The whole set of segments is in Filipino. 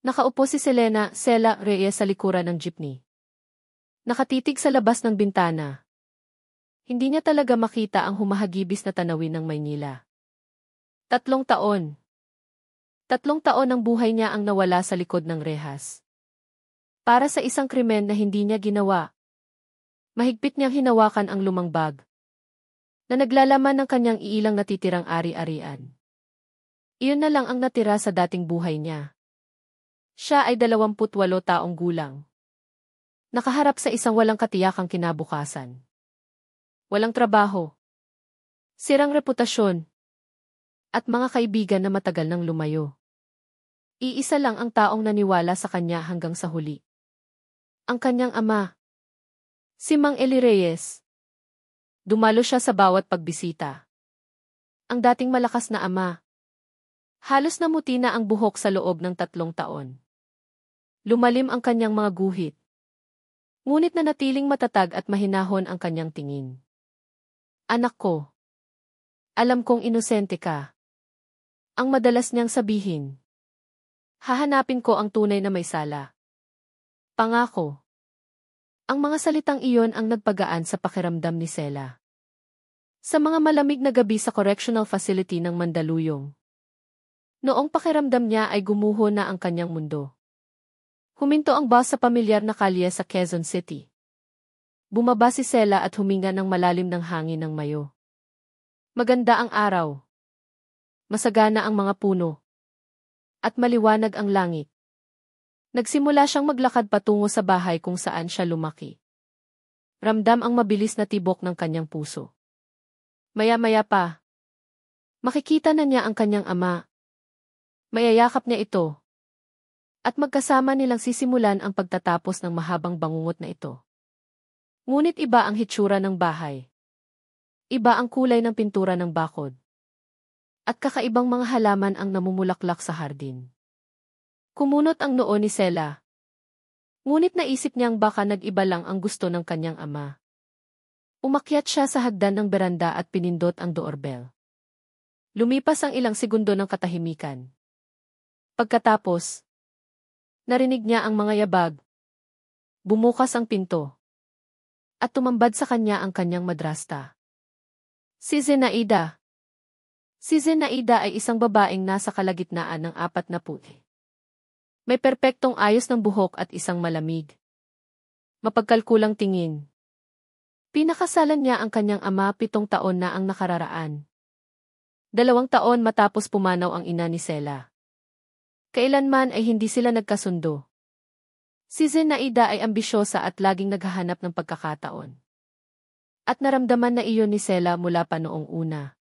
Nakaupo si Sela Reyes sa likuran ng jeepney. Nakatitig sa labas ng bintana. Hindi niya talaga makita ang humahagibis na tanawin ng Maynila. 3 taon. 3 taon ng buhay niya ang nawala sa likod ng rehas. Para sa isang krimen na hindi niya ginawa. Mahigpit niyang hinawakan ang lumang bag na naglalaman ng kanyang iilang natitirang ari-arian. Iyon na lang ang natira sa dating buhay niya. Siya ay 28 taong gulang. Nakaharap sa isang walang katiyakang kinabukasan. Walang trabaho. Sirang reputasyon. At mga kaibigan na matagal nang lumayo. Iisa lang ang taong naniwala sa kanya hanggang sa huli. Ang kanyang ama. Si Mang Eli Reyes. Dumalo siya sa bawat pagbisita. Ang dating malakas na ama. Halos namuti na ang buhok sa loob ng 3 taon. Lumalim ang kanyang mga guhit. Ngunit nanatiling matatag at mahinahon ang kanyang tingin. Anak ko. Alam kong inosente ka. Ang madalas niyang sabihin. Hahanapin ko ang tunay na may sala. Pangako. Ang mga salitang iyon ang nagpagaan sa pakiramdam ni Sela. Sa mga malamig na gabi sa correctional facility ng Mandaluyong. Noong pakiramdam niya ay gumuho na ang kanyang mundo. Huminto ang bus sa pamilyar na kalye sa Quezon City. Bumaba si Sela at huminga ng malalim ng hangin ng Mayo. Maganda ang araw. Masagana ang mga puno. At maliwanag ang langit. Nagsimula siyang maglakad patungo sa bahay kung saan siya lumaki. Ramdam ang mabilis na tibok ng kanyang puso. Maya-maya pa. Makikita na niya ang kanyang ama. Mayayakap niya ito. At magkasama nilang sisimulan ang pagtatapos ng mahabang bangungot na ito. Ngunit iba ang hitsura ng bahay. Iba ang kulay ng pintura ng bakod. At kakaibang mga halaman ang namumulaklak sa hardin. Kumunot ang noo ni Sela. Ngunit naisip niyang baka nag-iba lang ang gusto ng kanyang ama. Umakyat siya sa hagdan ng beranda at pinindot ang doorbell. Lumipas ang ilang segundo ng katahimikan. Pagkatapos, narinig niya ang mga yabag. Bumukas ang pinto. At tumambad sa kanya ang kanyang madrasta. Si Zenaida. Si Zenaida ay isang babaeng nasa kalagitnaan ng 40. May perpektong ayos ng buhok at isang malamig. Mapagkalkulang tingin. Pinakasalan niya ang kanyang ama 7 taon na ang nakararaan. 2 taon matapos pumanaw ang ina ni Sela. Kailanman ay hindi sila nagkasundo. Si Zenaida ay ambisyosa at laging naghahanap ng pagkakataon. At naramdaman na iyon ni Sela mula pa noong una.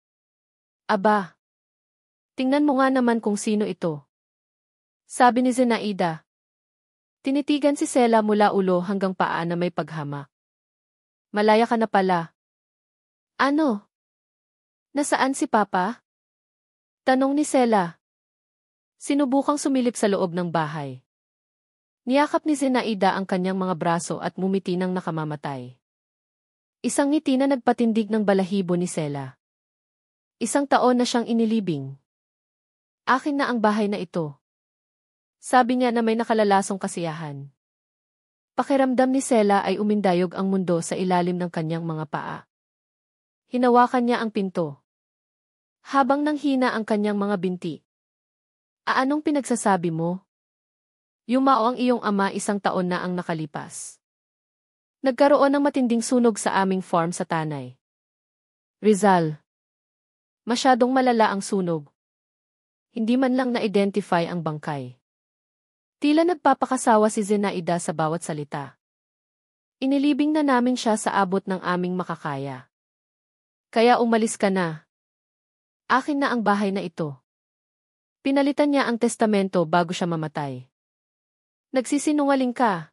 Aba! Tingnan mo nga naman kung sino ito. Sabi ni Zenaida. Tinitigan si Sela mula ulo hanggang paa na may paghamak. Malaya ka na pala. Ano? Nasaan si Papa? Tanong ni Sela. Sinubukang sumilip sa loob ng bahay. Niyakap ni Zenaida ang kanyang mga braso at mumiti ng nakamamatay. Isang ngiti na nagpatindig ng balahibo ni Sela. 1 taon na siyang inilibing. Akin na ang bahay na ito. Sabi niya na may nakalalasong kasiyahan. Pakiramdam ni Sela ay umindayog ang mundo sa ilalim ng kanyang mga paa. Hinawakan niya ang pinto. Habang nanghina ang kanyang mga binti. Anong pinagsasabi mo? Yumao ang iyong ama 1 taon na ang nakalipas. Nagkaroon ng matinding sunog sa aming farm sa Tanay. Rizal. Masyadong malala ang sunog. Hindi man lang na-identify ang bangkay. Tila nagpapakasawa si Zenaida sa bawat salita. Inilibing na namin siya sa abot ng aming makakaya. Kaya umalis ka na. Akin na ang bahay na ito. Pinalitan niya ang testamento bago siya mamatay. Nagsisinungaling ka.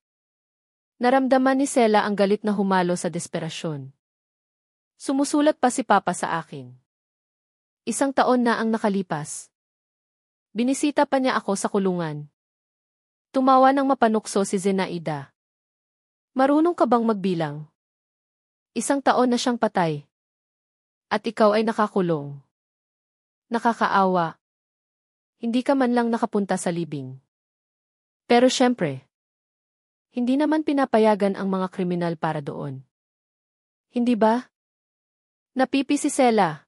Naramdaman ni Sela ang galit na humalo sa desperasyon. Sumusulat pa si Papa sa akin. 1 taon na ang nakalipas. Binisita pa niya ako sa kulungan. Tumawa ng mapanukso si Zenaida. Marunong ka bang magbilang? 1 taon na siyang patay. At ikaw ay nakakulong. Nakakaawa. Hindi ka man lang nakapunta sa libing. Pero syempre, hindi naman pinapayagan ang mga kriminal para doon. Hindi ba? Napipi si Sela.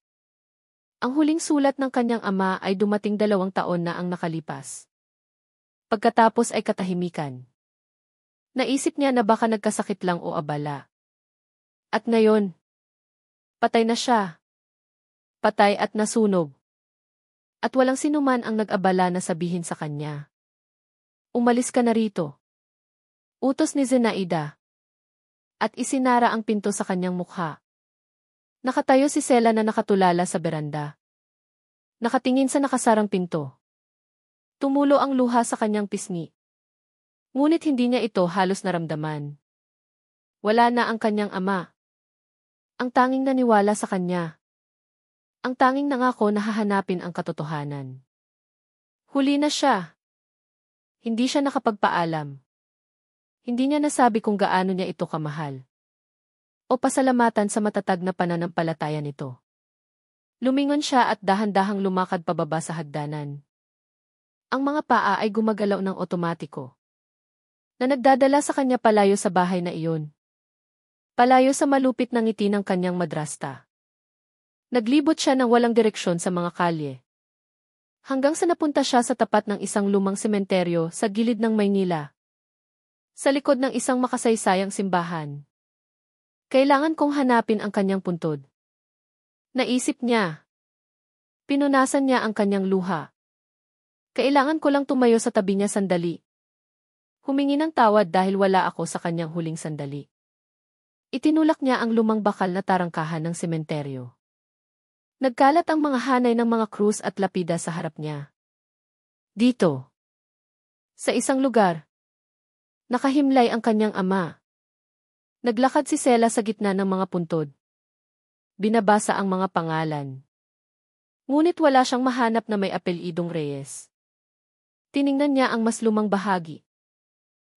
Ang huling sulat ng kanyang ama ay dumating 2 taon na ang nakalipas. Pagkatapos ay katahimikan. Naisip niya na baka nagkasakit lang o abala. At ngayon, patay na siya. Patay at nasunog. At walang sinuman ang nag-abala na sabihin sa kanya. Umalis ka na rito. Utos ni Zenaida. At isinara ang pinto sa kanyang mukha. Nakatayo si Sela na nakatulala sa beranda. Nakatingin sa nakasarang pinto. Tumulo ang luha sa kanyang pisngi. Ngunit hindi niya ito halos naramdaman. Wala na ang kanyang ama. Ang tanging naniwala sa kanya. Ang tanging nangako na hahanapin ang katotohanan. Huli na siya. Hindi siya nakapagpaalam. Hindi niya nasabi kung gaano niya ito kamahal. O pasalamatan sa matatag na pananampalataya nito. Lumingon siya at dahan-dahang lumakad pababa sa hagdanan. Ang mga paa ay gumagalaw ng otomatiko. Na nagdadala sa kanya palayo sa bahay na iyon. Palayo sa malupit na ngiti ng kanyang madrasta. Naglibot siya ng walang direksyon sa mga kalye. Hanggang sa napunta siya sa tapat ng isang lumang sementeryo sa gilid ng Maynila. Sa likod ng isang makasaysayang simbahan. Kailangan kong hanapin ang kanyang puntod. Naisip niya. Pinunasan niya ang kanyang luha. Kailangan ko lang tumayo sa tabi niya sandali. Humingi ng tawad dahil wala ako sa kanyang huling sandali. Itinulak niya ang lumang bakal na tarangkahan ng sementeryo. Nagkalat ang mga hanay ng mga krus at lapida sa harap niya. Dito. Sa isang lugar. Nakahimlay ang kanyang ama. Naglakad si Sela sa gitna ng mga puntod. Binabasa ang mga pangalan. Ngunit wala siyang mahanap na may apelyidong Reyes. Tiningnan niya ang mas lumang bahagi.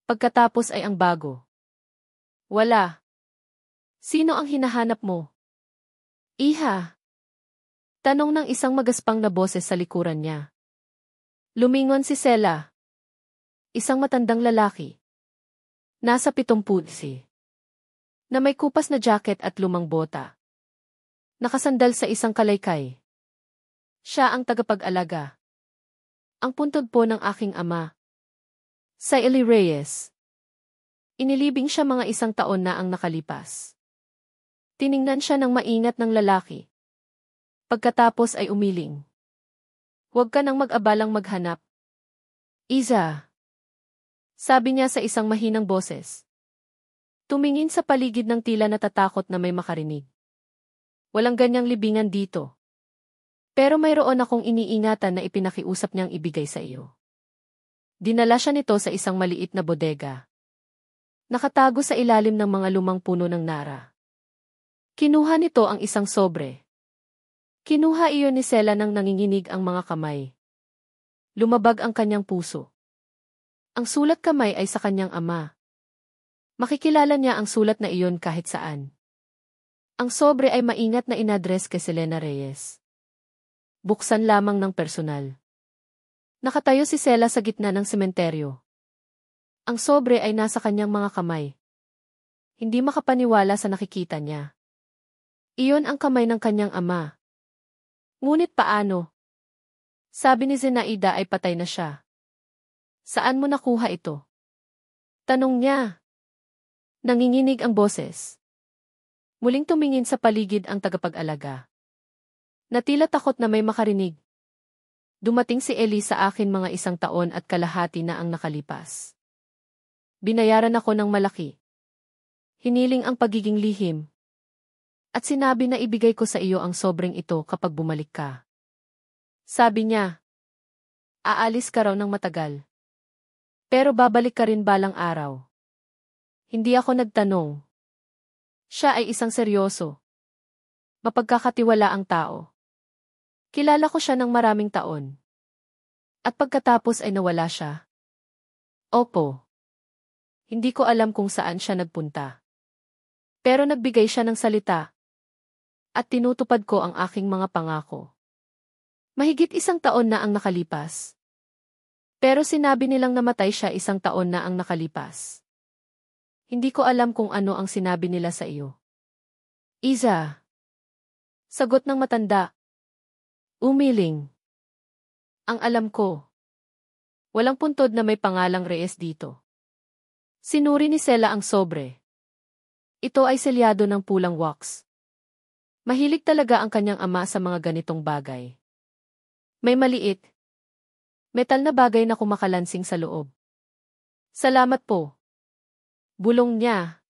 Pagkatapos ay ang bago. Wala. Sino ang hinahanap mo? Iha. Tanong ng isang magaspang na boses sa likuran niya. Lumingon si Sela. Isang matandang lalaki. Nasa 70. Na may kupas na jacket at lumang bota. Nakasandal sa isang kalaykay. Siya ang tagapag-alaga. Ang puntod po ng aking ama. Sa Eli Reyes. Inilibing siya mga 1 taon na ang nakalipas. Tiningnan siya ng maingat ng lalaki. Pagkatapos ay umiling. Huwag ka nang mag-abalang maghanap. Iza. Sabi niya sa isang mahinang boses. Tumingin sa paligid ng tila natatakot na may makarinig. Walang ganyang libingan dito. Pero mayroon akong iniingatan na ipinakiusap niyang ibigay sa iyo. Dinala siya nito sa isang maliit na bodega. Nakatago sa ilalim ng mga lumang puno ng nara. Kinuha nito ang isang sobre. Kinuha iyon ni Sela nang nanginginig ang mga kamay. Lumabag ang kanyang puso. Ang sulat kamay ay sa kanyang ama. Makikilala niya ang sulat na iyon kahit saan. Ang sobre ay maingat na inadres kay Selena Reyes. Buksan lamang ng personal. Nakatayo si Sela sa gitna ng sementeryo. Ang sobre ay nasa kanyang mga kamay. Hindi makapaniwala sa nakikita niya. Iyon ang kamay ng kanyang ama. Ngunit paano? Sabi ni Zenaida ay patay na siya. Saan mo nakuha ito? Tanong niya. Nanginginig ang boses. Muling tumingin sa paligid ang tagapag-alaga. Natila takot na may makarinig. Dumating si Eli sa akin mga 1 taon at kalahati na ang nakalipas. Binayaran ako ng malaki. Hiniling ang pagiging lihim. At sinabi na ibigay ko sa iyo ang sobreng ito kapag bumalik ka. Sabi niya, aalis ka raw ng matagal. Pero babalik ka rin balang araw. Hindi ako nagtanong. Siya ay isang seryoso. Mapagkakatiwala ang tao. Kilala ko siya ng maraming taon. At pagkatapos ay nawala siya. Opo. Hindi ko alam kung saan siya nagpunta. Pero nagbigay siya ng salita. At tinutupad ko ang aking mga pangako. Mahigit 1 taon na ang nakalipas. Pero sinabi nilang namatay siya 1 taon na ang nakalipas. Hindi ko alam kung ano ang sinabi nila sa iyo. Iza. Sagot ng matanda. Umiling. Ang alam ko. Walang puntod na may pangalang Reyes dito. Sinuri ni Sela ang sobre. Ito ay selyado ng pulang wax. Mahilig talaga ang kanyang ama sa mga ganitong bagay. May maliit. Metal na bagay na kumakalansing sa loob. Salamat po. Bulong niya.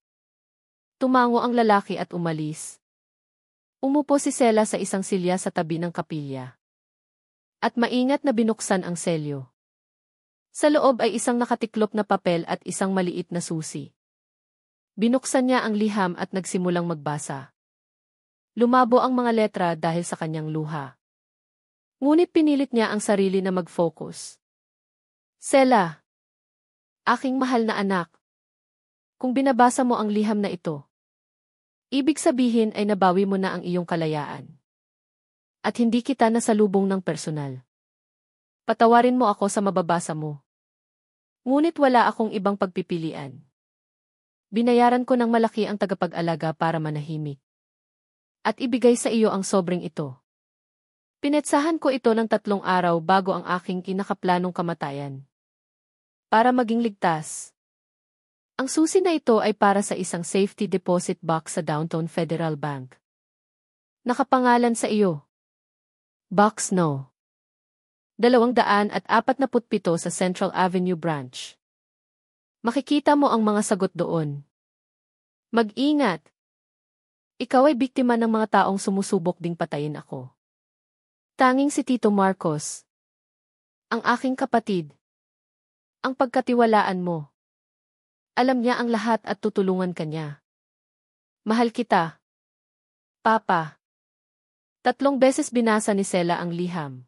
Tumango ang lalaki at umalis. Umupo si Sela sa isang silya sa tabi ng kapilya. At maingat na binuksan ang selyo. Sa loob ay isang nakatiklop na papel at isang maliit na susi. Binuksan niya ang liham at nagsimulang magbasa. Lumabo ang mga letra dahil sa kanyang luha. Ngunit pinilit niya ang sarili na mag-focus. Sela. Aking mahal na anak. Kung binabasa mo ang liham na ito, ibig sabihin ay nabawi mo na ang iyong kalayaan. At hindi kita nasalubong ng personal. Patawarin mo ako sa mababasa mo. Ngunit wala akong ibang pagpipilian. Binayaran ko ng malaki ang tagapag-alaga para manahimik. At ibigay sa iyo ang sobrang ito. Pinetsahan ko ito ng 3 araw bago ang aking kinakaplanong kamatayan. Para maging ligtas. Ang susi na ito ay para sa isang safety deposit box sa Downtown Federal Bank. Nakapangalan sa iyo. Box No. 247 sa Central Avenue Branch. Makikita mo ang mga sagot doon. Mag-ingat. Ikaw ay biktima ng mga taong sumusubok ding patayin ako. Tanging si Tito Marcos. Ang aking kapatid. Ang pagkatiwalaan mo. Alam niya ang lahat at tutulungan ka niya. Mahal kita. Papa. 3 beses binasa ni Sela ang liham.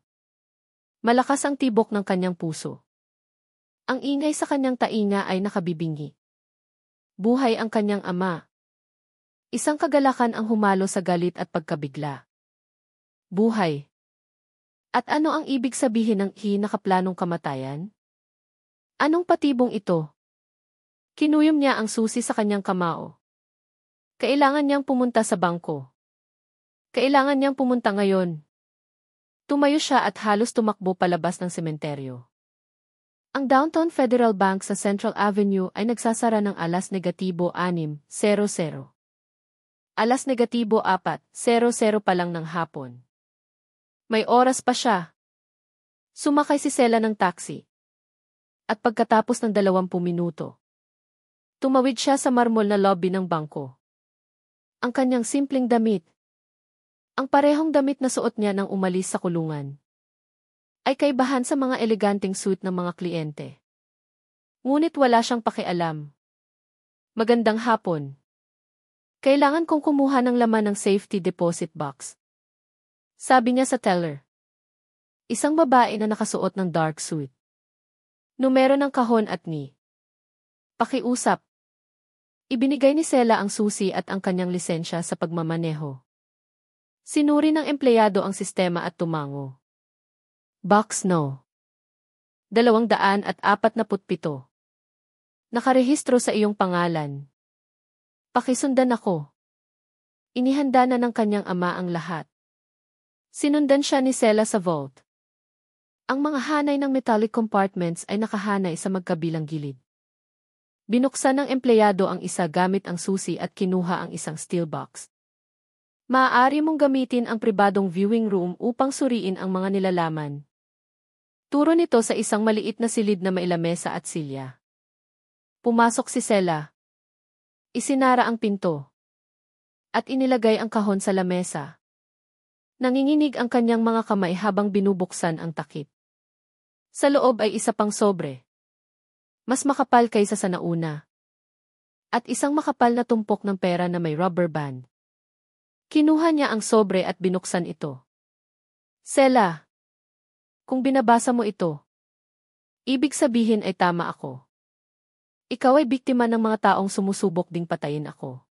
Malakas ang tibok ng kanyang puso. Ang ingay sa kanyang tainga ay nakabibingi. Buhay ang kanyang ama. Isang kagalakan ang humalo sa galit at pagkabigla. Buhay. At ano ang ibig sabihin ng nakaplanong kamatayan? Anong patibong ito? Kinuyom niya ang susi sa kanyang kamao. Kailangan niyang pumunta sa bangko. Kailangan niyang pumunta ngayon. Tumayo siya at halos tumakbo palabas ng sementeryo. Ang Downtown Federal Bank sa Central Avenue ay nagsasara ng alas -6:00. 4:00 pa lang ng hapon. May oras pa siya. Sumakay si Sela ng taxi. At pagkatapos ng 20 minuto, tumawid siya sa marmol na lobby ng bangko. Ang kanyang simpleng damit. Ang parehong damit na suot niya nang umalis sa kulungan. Ay kaibahan sa mga eleganteng suit ng mga kliyente. Ngunit wala siyang pakialam. Magandang hapon. Kailangan kong kumuha ng laman ng safety deposit box. Sabi niya sa teller. Isang babae na nakasuot ng dark suit. Numero ng kahon at ni. Pakiusap. Ibinigay ni Sela ang susi at ang kanyang lisensya sa pagmamaneho. Sinuri ng empleyado ang sistema at tumango. Box No. 247. Nakarehistro sa iyong pangalan. Pakisundan ako. Inihanda na ng kanyang ama ang lahat. Sinundan siya ni Sela sa vault. Ang mga hanay ng metallic compartments ay nakahanay sa magkabilang gilid. Binuksan ng empleyado ang isa gamit ang susi at kinuha ang isang steel box. Maaari mong gamitin ang pribadong viewing room upang suriin ang mga nilalaman. Turo nito sa isang maliit na silid na may lamesa at silya. Pumasok si Sela. Isinara ang pinto. At inilagay ang kahon sa lamesa. Nanginginig ang kanyang mga kamay habang binubuksan ang takip. Sa loob ay isa pang sobre. Mas makapal kaysa sa nauna. At isang makapal na tumpok ng pera na may rubber band. Kinuha niya ang sobre at binuksan ito. Sela. Kung binabasa mo ito, ibig sabihin ay tama ako. Ikaw ay biktima ng mga taong sumusubok ding patayin ako.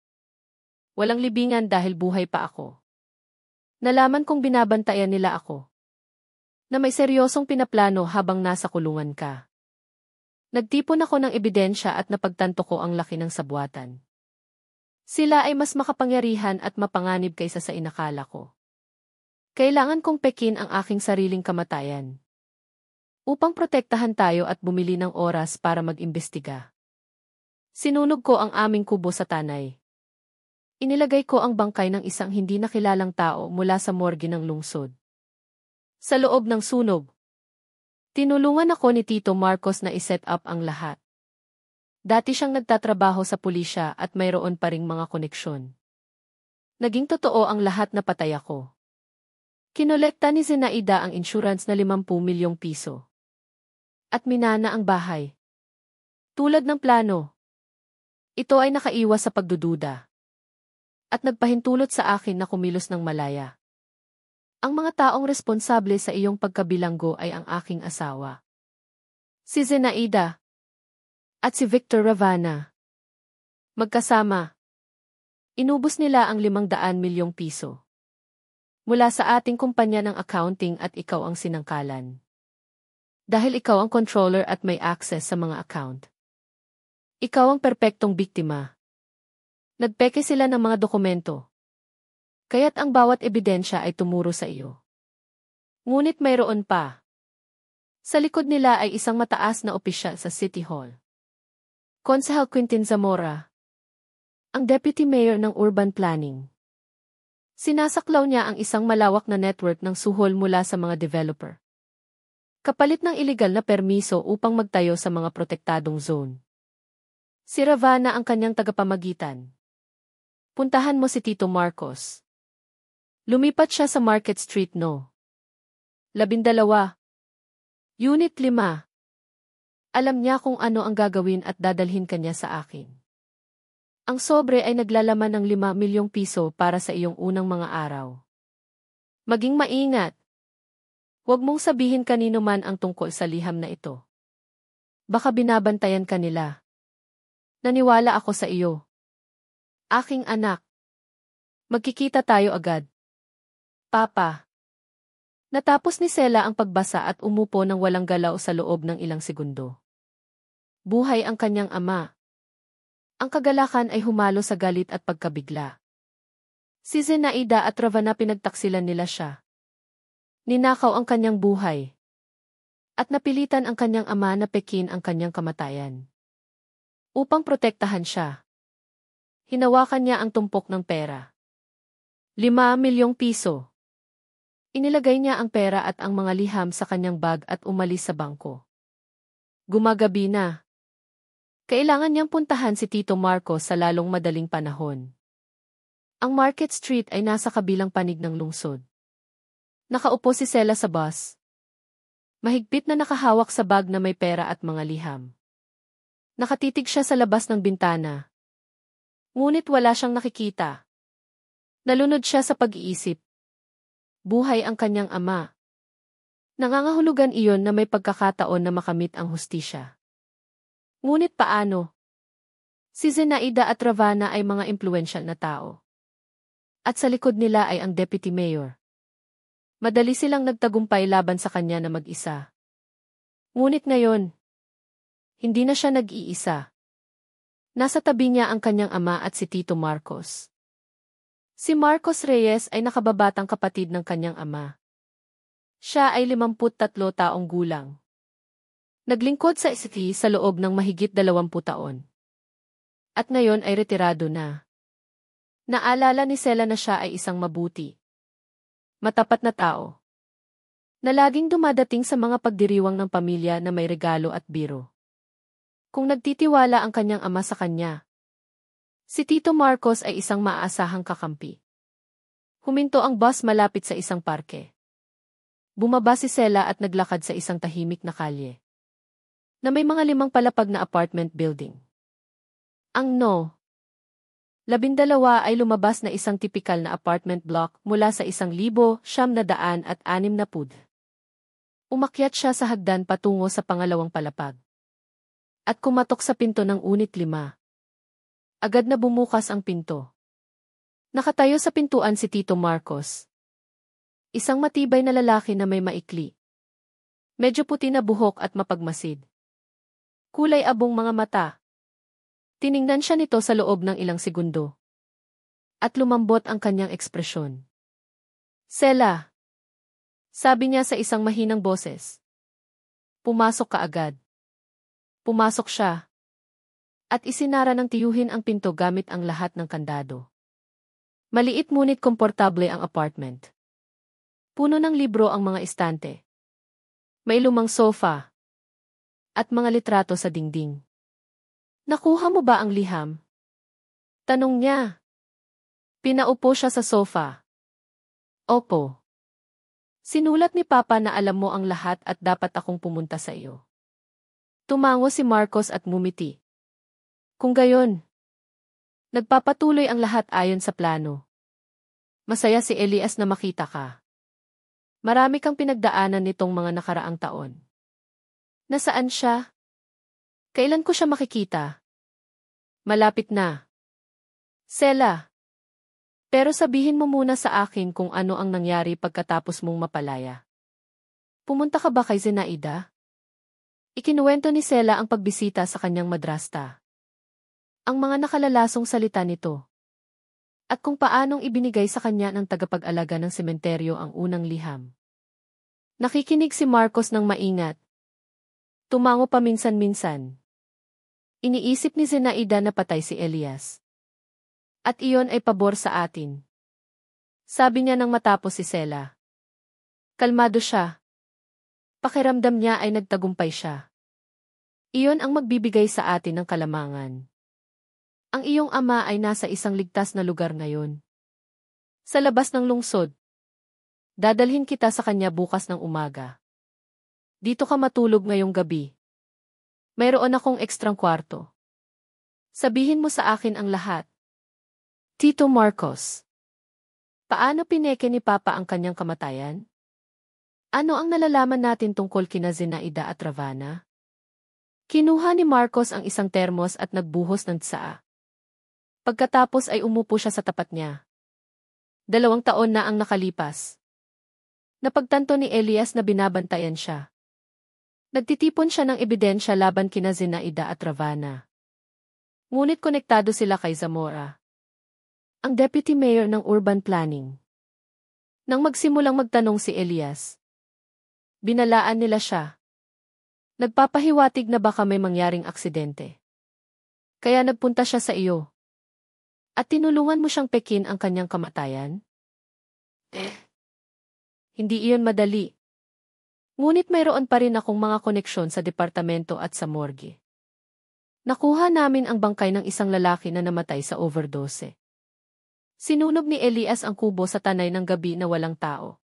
Walang libingan dahil buhay pa ako. Nalaman kong binabantayan nila ako. Na may seryosong pinaplano habang nasa kulungan ka. Nagtipon ako ng ebidensya at napagtanto ko ang laki ng sabwatan. Sila ay mas makapangyarihan at mapanganib kaysa sa inakala ko. Kailangan kong pekin ang aking sariling kamatayan. Upang protektahan tayo at bumili ng oras para mag-imbestiga. Sinunog ko ang aming kubo sa tanay. Inilagay ko ang bangkay ng isang hindi nakilalang tao mula sa morgue ng lungsod. Sa loob ng sunog, tinulungan ako ni Tito Marcos na iset up ang lahat. Dati siyang nagtatrabaho sa pulisya at mayroon pa ring mga koneksyon. Naging totoo ang lahat na patay ako. Kinolekta ni Zenaida ang insurance na 50 milyong piso. At minana ang bahay. Tulad ng plano. Ito ay nakaiwas sa pagdududa. At nagpahintulot sa akin na kumilos ng malaya. Ang mga taong responsable sa iyong pagkabilanggo ay ang aking asawa. Si Zenaida. At si Victor Ravana. Magkasama. Inubos nila ang 500 milyong piso. Mula sa ating kumpanya ng accounting at ikaw ang sinangkalan. Dahil ikaw ang controller at may access sa mga account. Ikaw ang perpektong biktima. Nagpeke sila ng mga dokumento. Kaya't ang bawat ebidensya ay tumuro sa iyo. Ngunit mayroon pa. Sa likod nila ay isang mataas na opisyal sa City Hall. Konsehal Quintin Zamora. Ang Deputy Mayor ng Urban Planning. Sinasaklaw niya ang isang malawak na network ng suhol mula sa mga developer. Kapalit ng iligal na permiso upang magtayo sa mga protektadong zone. Si Ravana ang kanyang tagapamagitan. Puntahan mo si Tito Marcos. Lumipat siya sa Market Street No. 12. Unit 5. Alam niya kung ano ang gagawin at dadalhin kanya sa akin. Ang sobre ay naglalaman ng 5 milyong piso para sa iyong unang mga araw. Maging maingat. Huwag mong sabihin kanino man ang tungkol sa liham na ito. Baka binabantayan ka nila. Naniwala ako sa iyo. Aking anak. Magkikita tayo agad. Papa. Natapos ni Sela ang pagbasa at umupo ng walang galaw sa loob ng ilang segundo. Buhay ang kanyang ama. Ang kagalakan ay humalo sa galit at pagkabigla. Si Zenaida at Ravana pinagtaksilan nila siya. Ninakaw ang kanyang buhay. At napilitan ang kanyang ama na pekin ang kanyang kamatayan. Upang protektahan siya. Hinawakan niya ang tumpok ng pera. 5 milyong piso. Inilagay niya ang pera at ang mga liham sa kanyang bag at umalis sa bangko. Gumagabi na. Kailangan niyang puntahan si Tito Marcos sa lalong madaling panahon. Ang Market Street ay nasa kabilang panig ng lungsod. Nakaupo si Sela sa bus. Mahigpit na nakahawak sa bag na may pera at mga liham. Nakatitig siya sa labas ng bintana. Ngunit wala siyang nakikita. Nalunod siya sa pag-iisip. Buhay ang kanyang ama. Nangangahulugan iyon na may pagkakataon na makamit ang hustisya. Ngunit paano? Si Zenaida at Ravana ay mga impluwensyal na tao. At sa likod nila ay ang Deputy Mayor. Madali silang nagtagumpay laban sa kanya na mag-isa. Ngunit ngayon, hindi na siya nag-iisa. Nasa tabi niya ang kanyang ama at si Tito Marcos. Si Marcos Reyes ay nakababatang kapatid ng kanyang ama. Siya ay 53 taong gulang. Naglingkod sa ICT sa loob ng mahigit 20 taon. At ngayon ay retirado na. Naalala ni Sela na siya ay isang mabuti. Matapat na tao. Na laging dumadating sa mga pagdiriwang ng pamilya na may regalo at biro. Kung nagtitiwala ang kanyang ama sa kanya. Si Tito Marcos ay isang maaasahang kakampi. Huminto ang bus malapit sa isang parke. Bumaba si Sela at naglakad sa isang tahimik na kalye. Na may mga 5 palapag na apartment building. Ang No. 12 ay lumabas na isang tipikal na apartment block mula sa 1,960. Umakyat siya sa hagdan patungo sa pangalawang palapag. At kumatok sa pinto ng Unit 5. Agad na bumukas ang pinto. Nakatayo sa pintuan si Tito Marcos. Isang matibay na lalaki na may maikli, Medyo puti na buhok at mapagmasid. Kulay abong mga mata. Tiningnan siya nito sa loob ng ilang segundo. At lumambot ang kanyang ekspresyon. Sela. Sabi niya sa isang mahinang boses. Pumasok ka agad. Pumasok siya. At isinara ng tiyuhin ang pinto gamit ang lahat ng kandado. Maliit ngunit komportable ang apartment. Puno ng libro ang mga estante. May lumang sofa. At mga litrato sa dingding. Nakuha mo ba ang liham? Tanong niya. Pinaupo siya sa sofa. Opo. Sinulat ni Papa na alam mo ang lahat at dapat akong pumunta sa iyo. Tumango si Marcos at ngumiti. Kung gayon, nagpapatuloy ang lahat ayon sa plano. Masaya si Elias na makita ka. Marami kang pinagdaanan nitong mga nakaraang taon. Nasaan siya? Kailan ko siya makikita? Malapit na. Sela. Pero sabihin mo muna sa akin kung ano ang nangyari pagkatapos mong mapalaya. Pumunta ka ba kay Zenaida? Ikinuwento ni Sela ang pagbisita sa kanyang madrasta. Ang mga nakalalasong salita nito. At kung paanong ibinigay sa kanya ng tagapag-alaga ng sementeryo ang unang liham. Nakikinig si Marcos ng maingat. Tumango paminsan-minsan. Iniisip ni Zenaida na patay si Elias. At iyon ay pabor sa atin. Sabi niya nang matapos si Sela. Kalmado siya. Pakiramdam niya ay nagtagumpay siya. Iyon ang magbibigay sa atin ng kalamangan. Ang iyong ama ay nasa isang ligtas na lugar ngayon. Sa labas ng lungsod. Dadalhin kita sa kanya bukas ng umaga. Dito ka matulog ngayong gabi. Mayroon akong ekstrang kwarto. Sabihin mo sa akin ang lahat. Tito Marcos. Paano pineke ni Papa ang kanyang kamatayan? Ano ang nalalaman natin tungkol kina Zenaida at Ravana? Kinuha ni Marcos ang isang termos at nagbuhos ng tsaa. Pagkatapos ay umupo siya sa tapat niya. 2 taon na ang nakalipas. Napagtanto ni Elias na binabantayan siya. Nagtitipon siya ng ebidensya laban kina Zenaida at Ravana. Ngunit konektado sila kay Zamora, ang deputy mayor ng urban planning. Nang magsimulang magtanong si Elias, binalaan nila siya. Nagpapahiwatig na baka may mangyaring aksidente. Kaya nagpunta siya sa iyo. At tinulungan mo siyang pekin ang kanyang kamatayan? Hindi iyon madali. Ngunit mayroon pa rin akong mga koneksyon sa departamento at sa morgue. Nakuha namin ang bangkay ng isang lalaki na namatay sa overdose. Sinunog ni Elias ang kubo sa tanay ng gabi na walang tao.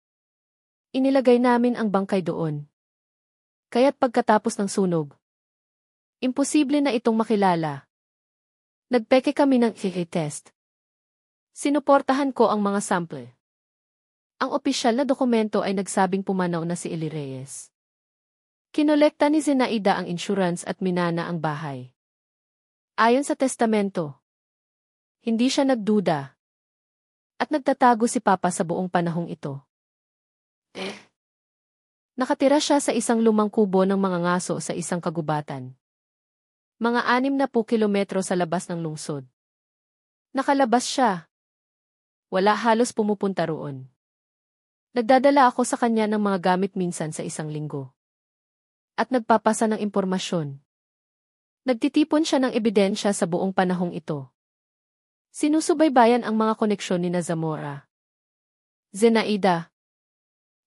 Inilagay namin ang bangkay doon. Kaya't pagkatapos ng sunog, imposible na itong makilala. Nagpeke kami ng test. Sinuportahan ko ang mga sample. Ang opisyal na dokumento ay nagsabing pumanaw na si Eli Reyes. Kinolekta ni Zenaida ang insurance at minana ang bahay. Ayon sa testamento, hindi siya nagduda. At nagtatago si Papa sa buong panahong ito. Nakatira siya sa isang lumang kubo ng mga ngaso sa isang kagubatan. Mga 60 kilometro sa labas ng lungsod. Nakalabas siya. Wala halos pumupunta roon. Nagdadala ako sa kanya ng mga gamit minsan sa isang linggo. At nagpapasa ng impormasyon. Nagtitipon siya ng ebidensya sa buong panahong ito. Sinusubaybayan ang mga koneksyon ni Zamora, Zenaida,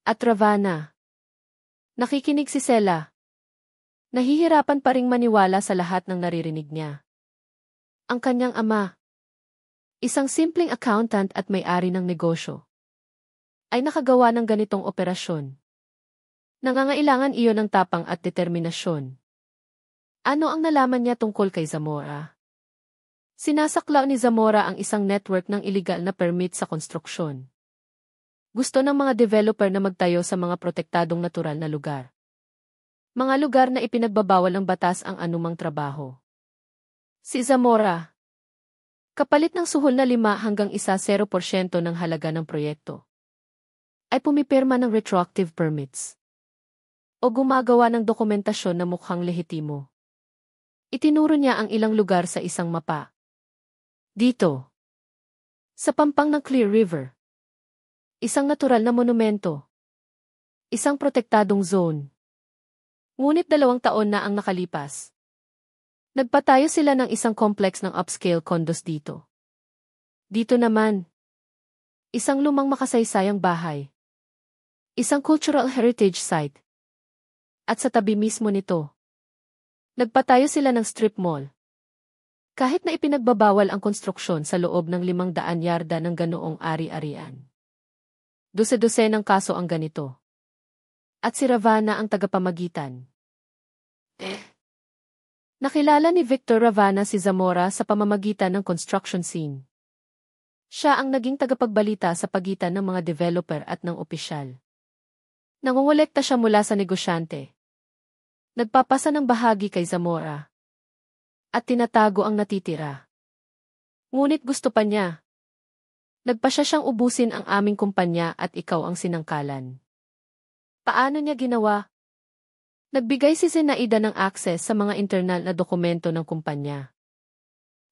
at Ravana. Nakikinig si Sela. Nahihirapan pa ring maniwala sa lahat ng naririnig niya. Ang kanyang ama, isang simpleng accountant at may-ari ng negosyo, ay nakagawa ng ganitong operasyon. Nangangailangan iyon ng tapang at determinasyon. Ano ang nalaman niya tungkol kay Zamora? Sinasaklaw ni Zamora ang isang network ng iligal na permit sa konstruksyon. Gusto ng mga developer na magtayo sa mga protektadong natural na lugar. Mga lugar na ipinagbabawal ng batas ang anumang trabaho. Si Zamora, kapalit ng suhol na 5 hanggang 0% ng halaga ng proyekto, ay pumipirma ng retroactive permits. o gumagawa ng dokumentasyon na mukhang lehitimo. Itinuro niya ang ilang lugar sa isang mapa. Dito, sa pampang ng Clear River. Isang natural na monumento. Isang protektadong zone. Ngunit 2 taon na ang nakalipas. Nagpatayo sila ng isang complex ng upscale condos dito. Dito naman, isang lumang makasaysayang bahay. Isang cultural heritage site. At sa tabi mismo nito, nagpatayo sila ng strip mall. Kahit na ipinagbabawal ang konstruksyon sa loob ng 500 yarda ng ganoong ari-arian. Dose-dosenang kaso ang ganito. At si Ravana ang tagapamagitan. Nakilala ni Victor Ravana si Zamora sa pamamagitan ng construction scene. Siya ang naging tagapagbalita sa pagitan ng mga developer at ng opisyal. Nangongolekta siya mula sa negosyante. Nagpapasa ng bahagi kay Zamora. At tinatago ang natitira. Ngunit gusto pa niya. Nagpasya siyang ubusin ang aming kumpanya at ikaw ang sinangkalan. Paano niya ginawa? Nagbigay si Zenaida ng access sa mga internal na dokumento ng kumpanya.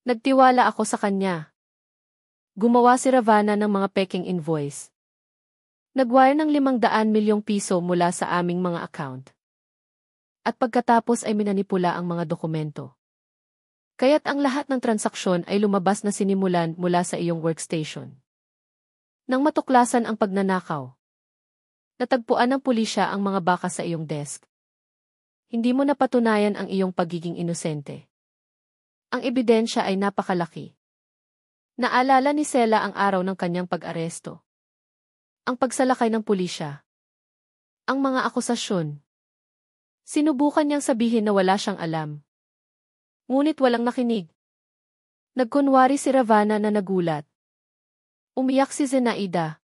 Nagtiwala ako sa kanya. Gumawa si Ravana ng mga peking invoice. Nagwire ng 500 milyong piso mula sa aming mga account. At pagkatapos ay minanipula ang mga dokumento. Kaya't ang lahat ng transaksyon ay lumabas na sinimulan mula sa iyong workstation. Nang matuklasan ang pagnanakaw, natagpuan ng pulisya ang mga baka sa iyong desk. Hindi mo napatunayan ang iyong pagiging inosente. Ang ebidensya ay napakalaki. Naalala ni Sela ang araw ng kanyang pag-aresto. Ang pagsalakay ng pulisya. Ang mga akusasyon. Sinubukan niyang sabihin na wala siyang alam. Ngunit walang nakinig. Nagkunwari si Ravana na nagulat. Umiyak si Zenaida.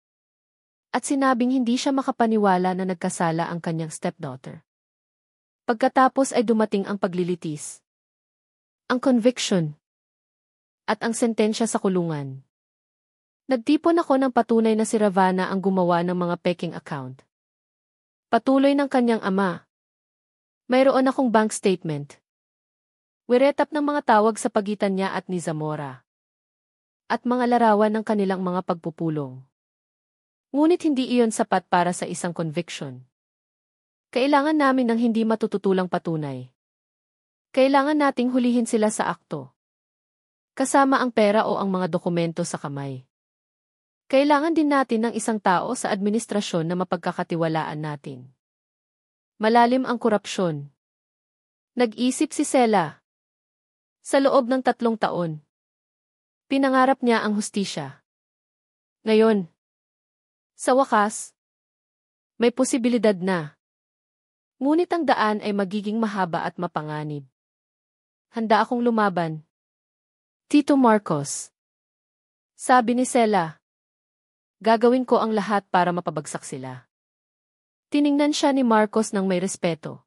At sinabing hindi siya makapaniwala na nagkasala ang kanyang stepdaughter. Pagkatapos ay dumating ang paglilitis. Ang conviction. At ang sentensya sa kulungan. Nagtipon ako ng patunay na si Ravana ang gumawa ng mga peking account. Patuloy ng kanyang ama. Mayroon akong bank statement. Wiretap ng mga tawag sa pagitan niya at ni Zamora. At mga larawan ng kanilang mga pagpupulong. Ngunit hindi iyon sapat para sa isang conviction. Kailangan namin ng hindi matututulang patunay. Kailangan nating hulihin sila sa akto. Kasama ang pera o ang mga dokumento sa kamay. Kailangan din natin ng isang tao sa administrasyon na mapagkakatiwalaan natin. Malalim ang korupsyon. Nag-isip si Sela. Sa loob ng 3 taon, pinangarap niya ang hustisya. Ngayon, sa wakas, may posibilidad na. Ngunit ang daan ay magiging mahaba at mapanganib. Handa akong lumaban. Tito Marcos. Sabi ni Sela. Gagawin ko ang lahat para mapabagsak sila. Tiningnan siya ni Marcos ng may respeto.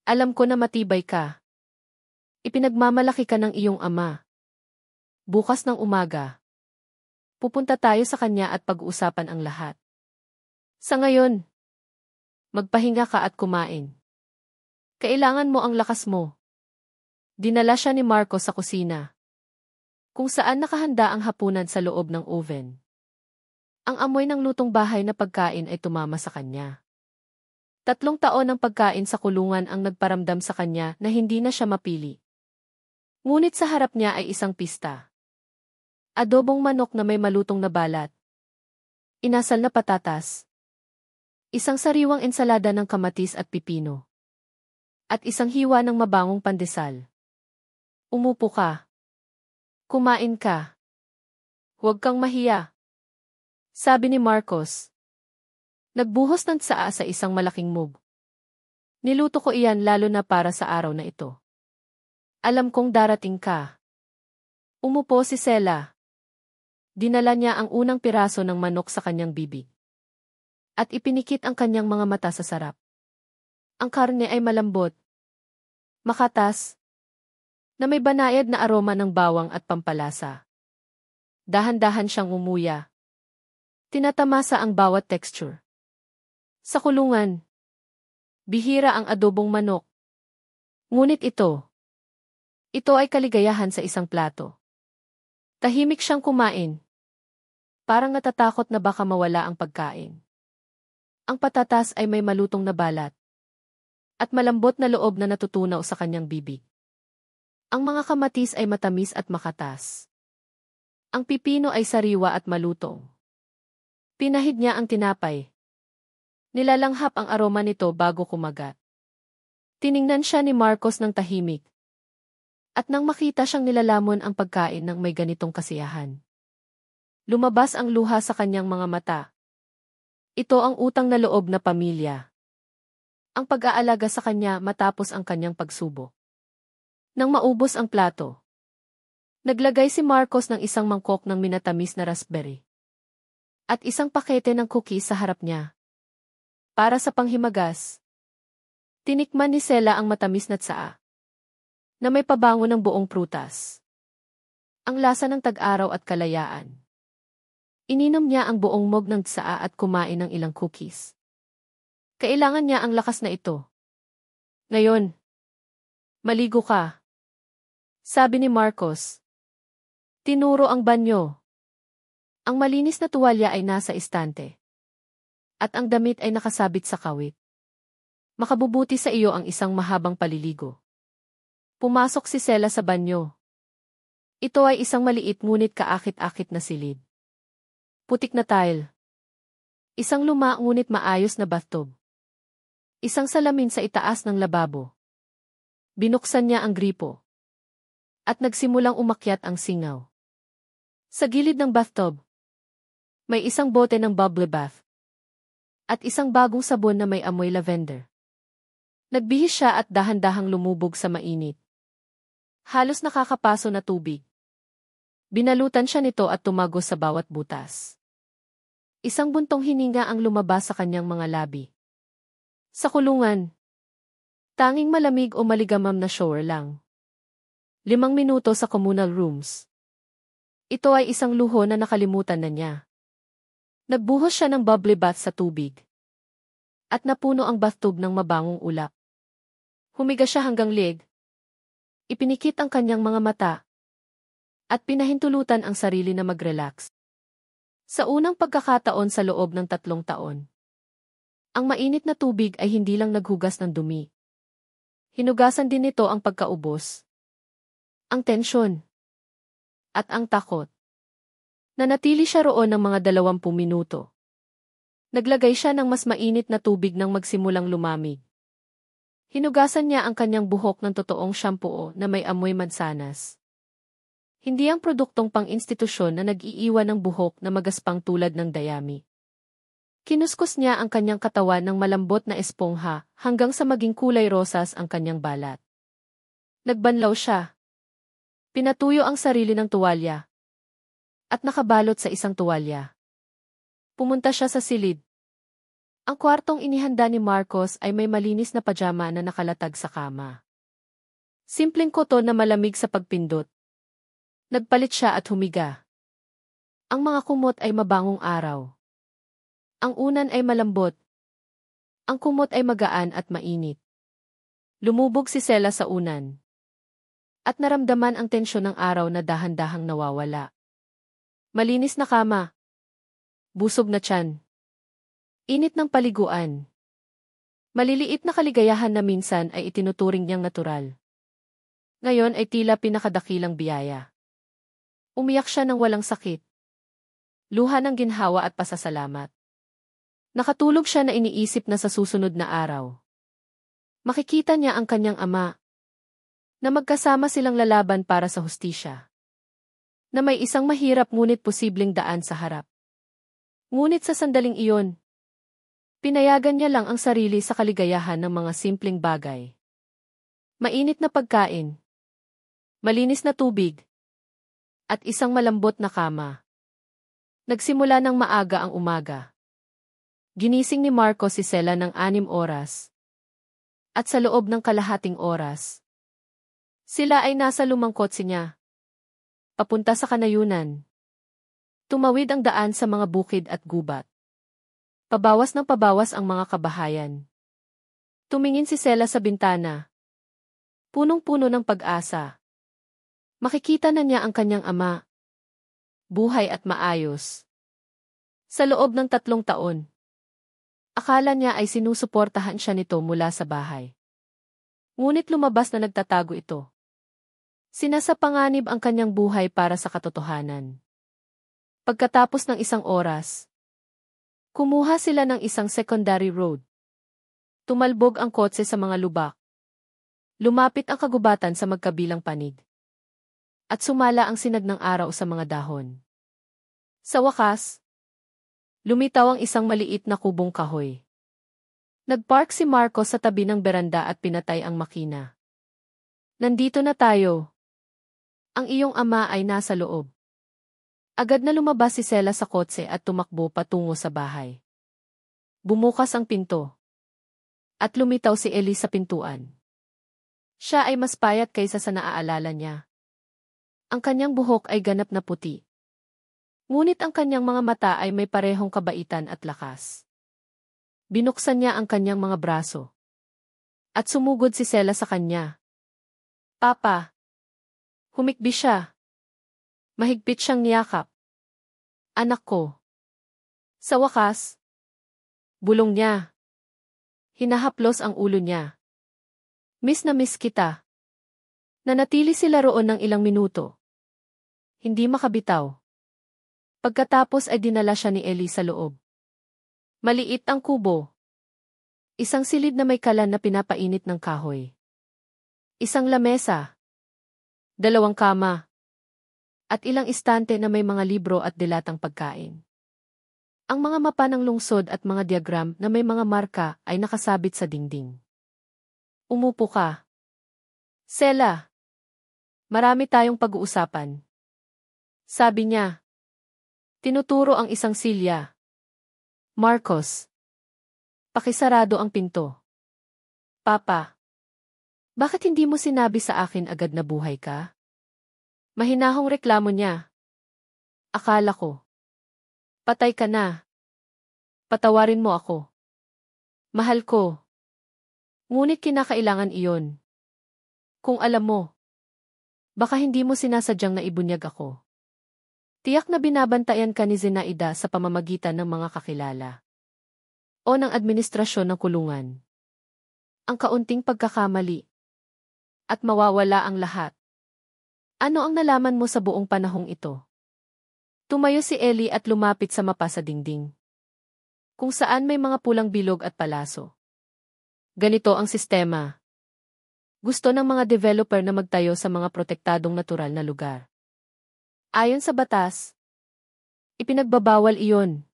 Alam ko na matibay ka. Ipinagmamalaki ka ng iyong ama. Bukas ng umaga, pupunta tayo sa kanya at pag-uusapan ang lahat. Sa ngayon, magpahinga ka at kumain. Kailangan mo ang lakas mo. Dinala siya ni Marcos sa kusina, kung saan nakahanda ang hapunan sa loob ng oven. Ang amoy ng lutong bahay na pagkain ay tumama sa kanya. 3 taon ng pagkain sa kulungan ang nagparamdam sa kanya na hindi na siya mapili. Ngunit sa harap niya ay isang pista. Adobong manok na may malutong na balat. Inasal na patatas. Isang sariwang ensalada ng kamatis at pipino. At isang hiwa ng mabangong pandesal. Umupo ka. Kumain ka. Huwag kang mahiya. Sabi ni Marcos. Nagbuhos ng tsaa sa isang malaking mug. Niluto ko iyan lalo na para sa araw na ito. Alam kong darating ka. Umupo si Sela. Dinala niya ang unang piraso ng manok sa kanyang bibig. At ipinikit ang kanyang mga mata sa sarap. Ang karne ay malambot, makatas, na may banayad na aroma ng bawang at pampalasa. Dahan-dahan siyang umuya. Tinatamasa ang bawat texture. Sa kulungan, Bihira ang adobong manok. Ngunit ito ay kaligayahan sa isang plato. Tahimik siyang kumain. Parang natatakot na baka mawala ang pagkain. Ang patatas ay may malutong na balat. At malambot na loob na natutunaw sa kanyang bibig. Ang mga kamatis ay matamis at makatas. Ang pipino ay sariwa at malutong. Pinahid niya ang tinapay. Nilalanghap ang aroma nito bago kumagat. Tiningnan siya ni Marcos ng tahimik. At nang makita siyang nilalamon ang pagkain ng may ganitong kasiyahan. Lumabas ang luha sa kanyang mga mata. Ito ang utang na loob na pamilya. Ang pag-aalaga sa kanya matapos ang kanyang pagsubok. Nang maubos ang plato, naglagay si Marcos ng isang mangkok ng minatamis na raspberry. At isang pakete ng cookies sa harap niya. Para sa panghimagas, tinikman ni Sela ang matamis na tsaa, na may pabango ng buong prutas. Ang lasa ng tag-araw at kalayaan. Ininom niya ang buong mug ng tsaa at kumain ng ilang cookies. Kailangan niya ang lakas na ito. Ngayon, maligo ka. Sabi ni Marcos. Tinuro ang banyo. Ang malinis na tuwalya ay nasa istante. At ang damit ay nakasabit sa kawit. Makabubuti sa iyo ang isang mahabang paliligo. Pumasok si Sela sa banyo. Ito ay isang maliit ngunit kaakit-akit na silid. Putik na tile. Isang luma ngunit maayos na bathtub. Isang salamin sa itaas ng lababo. Binuksan niya ang gripo. At nagsimulang umakyat ang singaw. Sa gilid ng bathtub, may isang bote ng bubble bath. At isang bagong sabon na may amoy lavender. Nagbihis siya at dahan-dahang lumubog sa mainit. Halos nakakapaso na tubig. Binalutan siya nito at tumagos sa bawat butas. Isang buntong hininga ang lumabas sa kanyang mga labi. Sa kulungan, tanging malamig o maligamam na shower lang. 5 minuto sa communal rooms. Ito ay isang luho na nakalimutan na niya. Nagbuhos siya ng bubble bath sa tubig. At napuno ang bathtub ng mabangong ulap. Humiga siya hanggang leeg. Ipinikit ang kanyang mga mata. At pinahintulutan ang sarili na mag-relax. Sa unang pagkakataon sa loob ng 3 taon. Ang mainit na tubig ay hindi lang naghugas ng dumi. Hinugasan din nito ang pagkaubos. Ang tensyon. At ang takot. Nanatili siya roon ng mga 20 minuto. Naglagay siya ng mas mainit na tubig nang magsimulang lumamig. Hinugasan niya ang kanyang buhok ng totoong shampoo na may amoy mansanas. Hindi ang produktong pang-institusyon na nag-iiwan ng buhok na magaspang tulad ng dayami. Kinuskus niya ang kanyang katawan ng malambot na espongha hanggang sa maging kulay rosas ang kanyang balat. Nagbanlaw siya. Pinatuyo ang sarili ng tuwalya. At nakabalot sa isang tuwalya. Pumunta siya sa silid. Ang kwartong inihanda ni Marcos ay may malinis na pajama na nakalatag sa kama. Simpleng koton na malamig sa pagpindot. Nagpalit siya at humiga. Ang mga kumot ay mabangong araw. Ang unan ay malambot. Ang kumot ay magaan at mainit. Lumubog si Sela sa unan. At naramdaman ang tensyon ng araw na dahan-dahang nawawala. Malinis na kama. Busog na tiyan. Init ng paliguan. Maliliit na kaligayahan na minsan ay itinuturing niyang natural. Ngayon ay tila pinakadakilang biyaya. Umiyak siya ng walang sakit. Luha ng ginhawa at pasasalamat. Nakatulog siya na iniisip na sa susunod na araw. Makikita niya ang kanyang ama. Na magkasama silang lalaban para sa hustisya. Na may isang mahirap ngunit posibleng daan sa harap. Ngunit sa sandaling iyon, pinayagan niya lang ang sarili sa kaligayahan ng mga simpleng bagay. Mainit na pagkain, malinis na tubig, at isang malambot na kama. Nagsimula ng maaga ang umaga. Ginising ni Marcos si Sela ng 6 oras. At sa loob ng kalahating oras, sila ay nasa lumang kotse niya. Papunta sa kanayunan. Tumawid ang daan sa mga bukid at gubat. Pabawas ng pabawas ang mga kabahayan. Tumingin si Sela sa bintana. Punong-puno ng pag-asa. Makikita na niya ang kanyang ama. Buhay at maayos. Sa loob ng 3 taon. Akala niya ay sinusuportahan siya nito mula sa bahay. Ngunit lumabas na nagtatago ito. Sinasapanganib ang kanyang buhay para sa katotohanan. Pagkatapos ng 1 oras, kumuha sila ng isang secondary road. Tumalbog ang kotse sa mga lubak. Lumapit ang kagubatan sa magkabilang panig. At sumala ang sinag ng araw sa mga dahon. Sa wakas, lumitaw ang isang maliit na kubong kahoy. Nagpark si Marcos sa tabi ng beranda at pinatay ang makina. Nandito na tayo. Ang iyong ama ay nasa loob. Agad na lumabas si Sela sa kotse at tumakbo patungo sa bahay. Bumukas ang pinto. At lumitaw si Ellie sa pintuan. Siya ay mas payat kaysa sa naaalala niya. Ang kanyang buhok ay ganap na puti. Ngunit ang kanyang mga mata ay may parehong kabaitan at lakas. Binuksan niya ang kanyang mga braso. At sumugod si Sela sa kanya. Papa. Humikbi siya. Mahigpit siyang niyakap. Anak ko. Sa wakas, bulong niya. Hinahaplos ang ulo niya. Miss na miss kita. Nanatili sila roon ng ilang minuto. Hindi makabitaw. Pagkatapos ay dinala siya ni Ellie sa loob. Maliit ang kubo. Isang silid na may kalan na pinapainit ng kahoy. Isang lamesa. 2 kama. At ilang istante na may mga libro at dilatang pagkain. Ang mga mapa ng lungsod at mga diagram na may mga marka ay nakasabit sa dingding. Umupo ka. Sela. Marami tayong pag-uusapan. Sabi niya. Tinuturo ang isang silya. Marcos. Pakisarado ang pinto. Papa. Bakit hindi mo sinabi sa akin agad na buhay ka? Mahinahong reklamo niya. Akala ko. Patay ka na. Patawarin mo ako. Mahal ko. Ngunit kinakailangan iyon. Kung alam mo. Baka hindi mo sinasadyang naibunyag ako. Tiyak na binabantayan ka ni Zenaida sa pamamagitan ng mga kakilala. O ng administrasyon ng kulungan. Ang kaunting pagkakamali. At mawawala ang lahat. Ano ang nalaman mo sa buong panahong ito? Tumayo si Ellie at lumapit sa mapa sa dingding. Kung saan may mga pulang bilog at palaso. Ganito ang sistema. Gusto ng mga developer na magtayo sa mga protektadong natural na lugar. Ayon sa batas, ipinagbabawal iyon.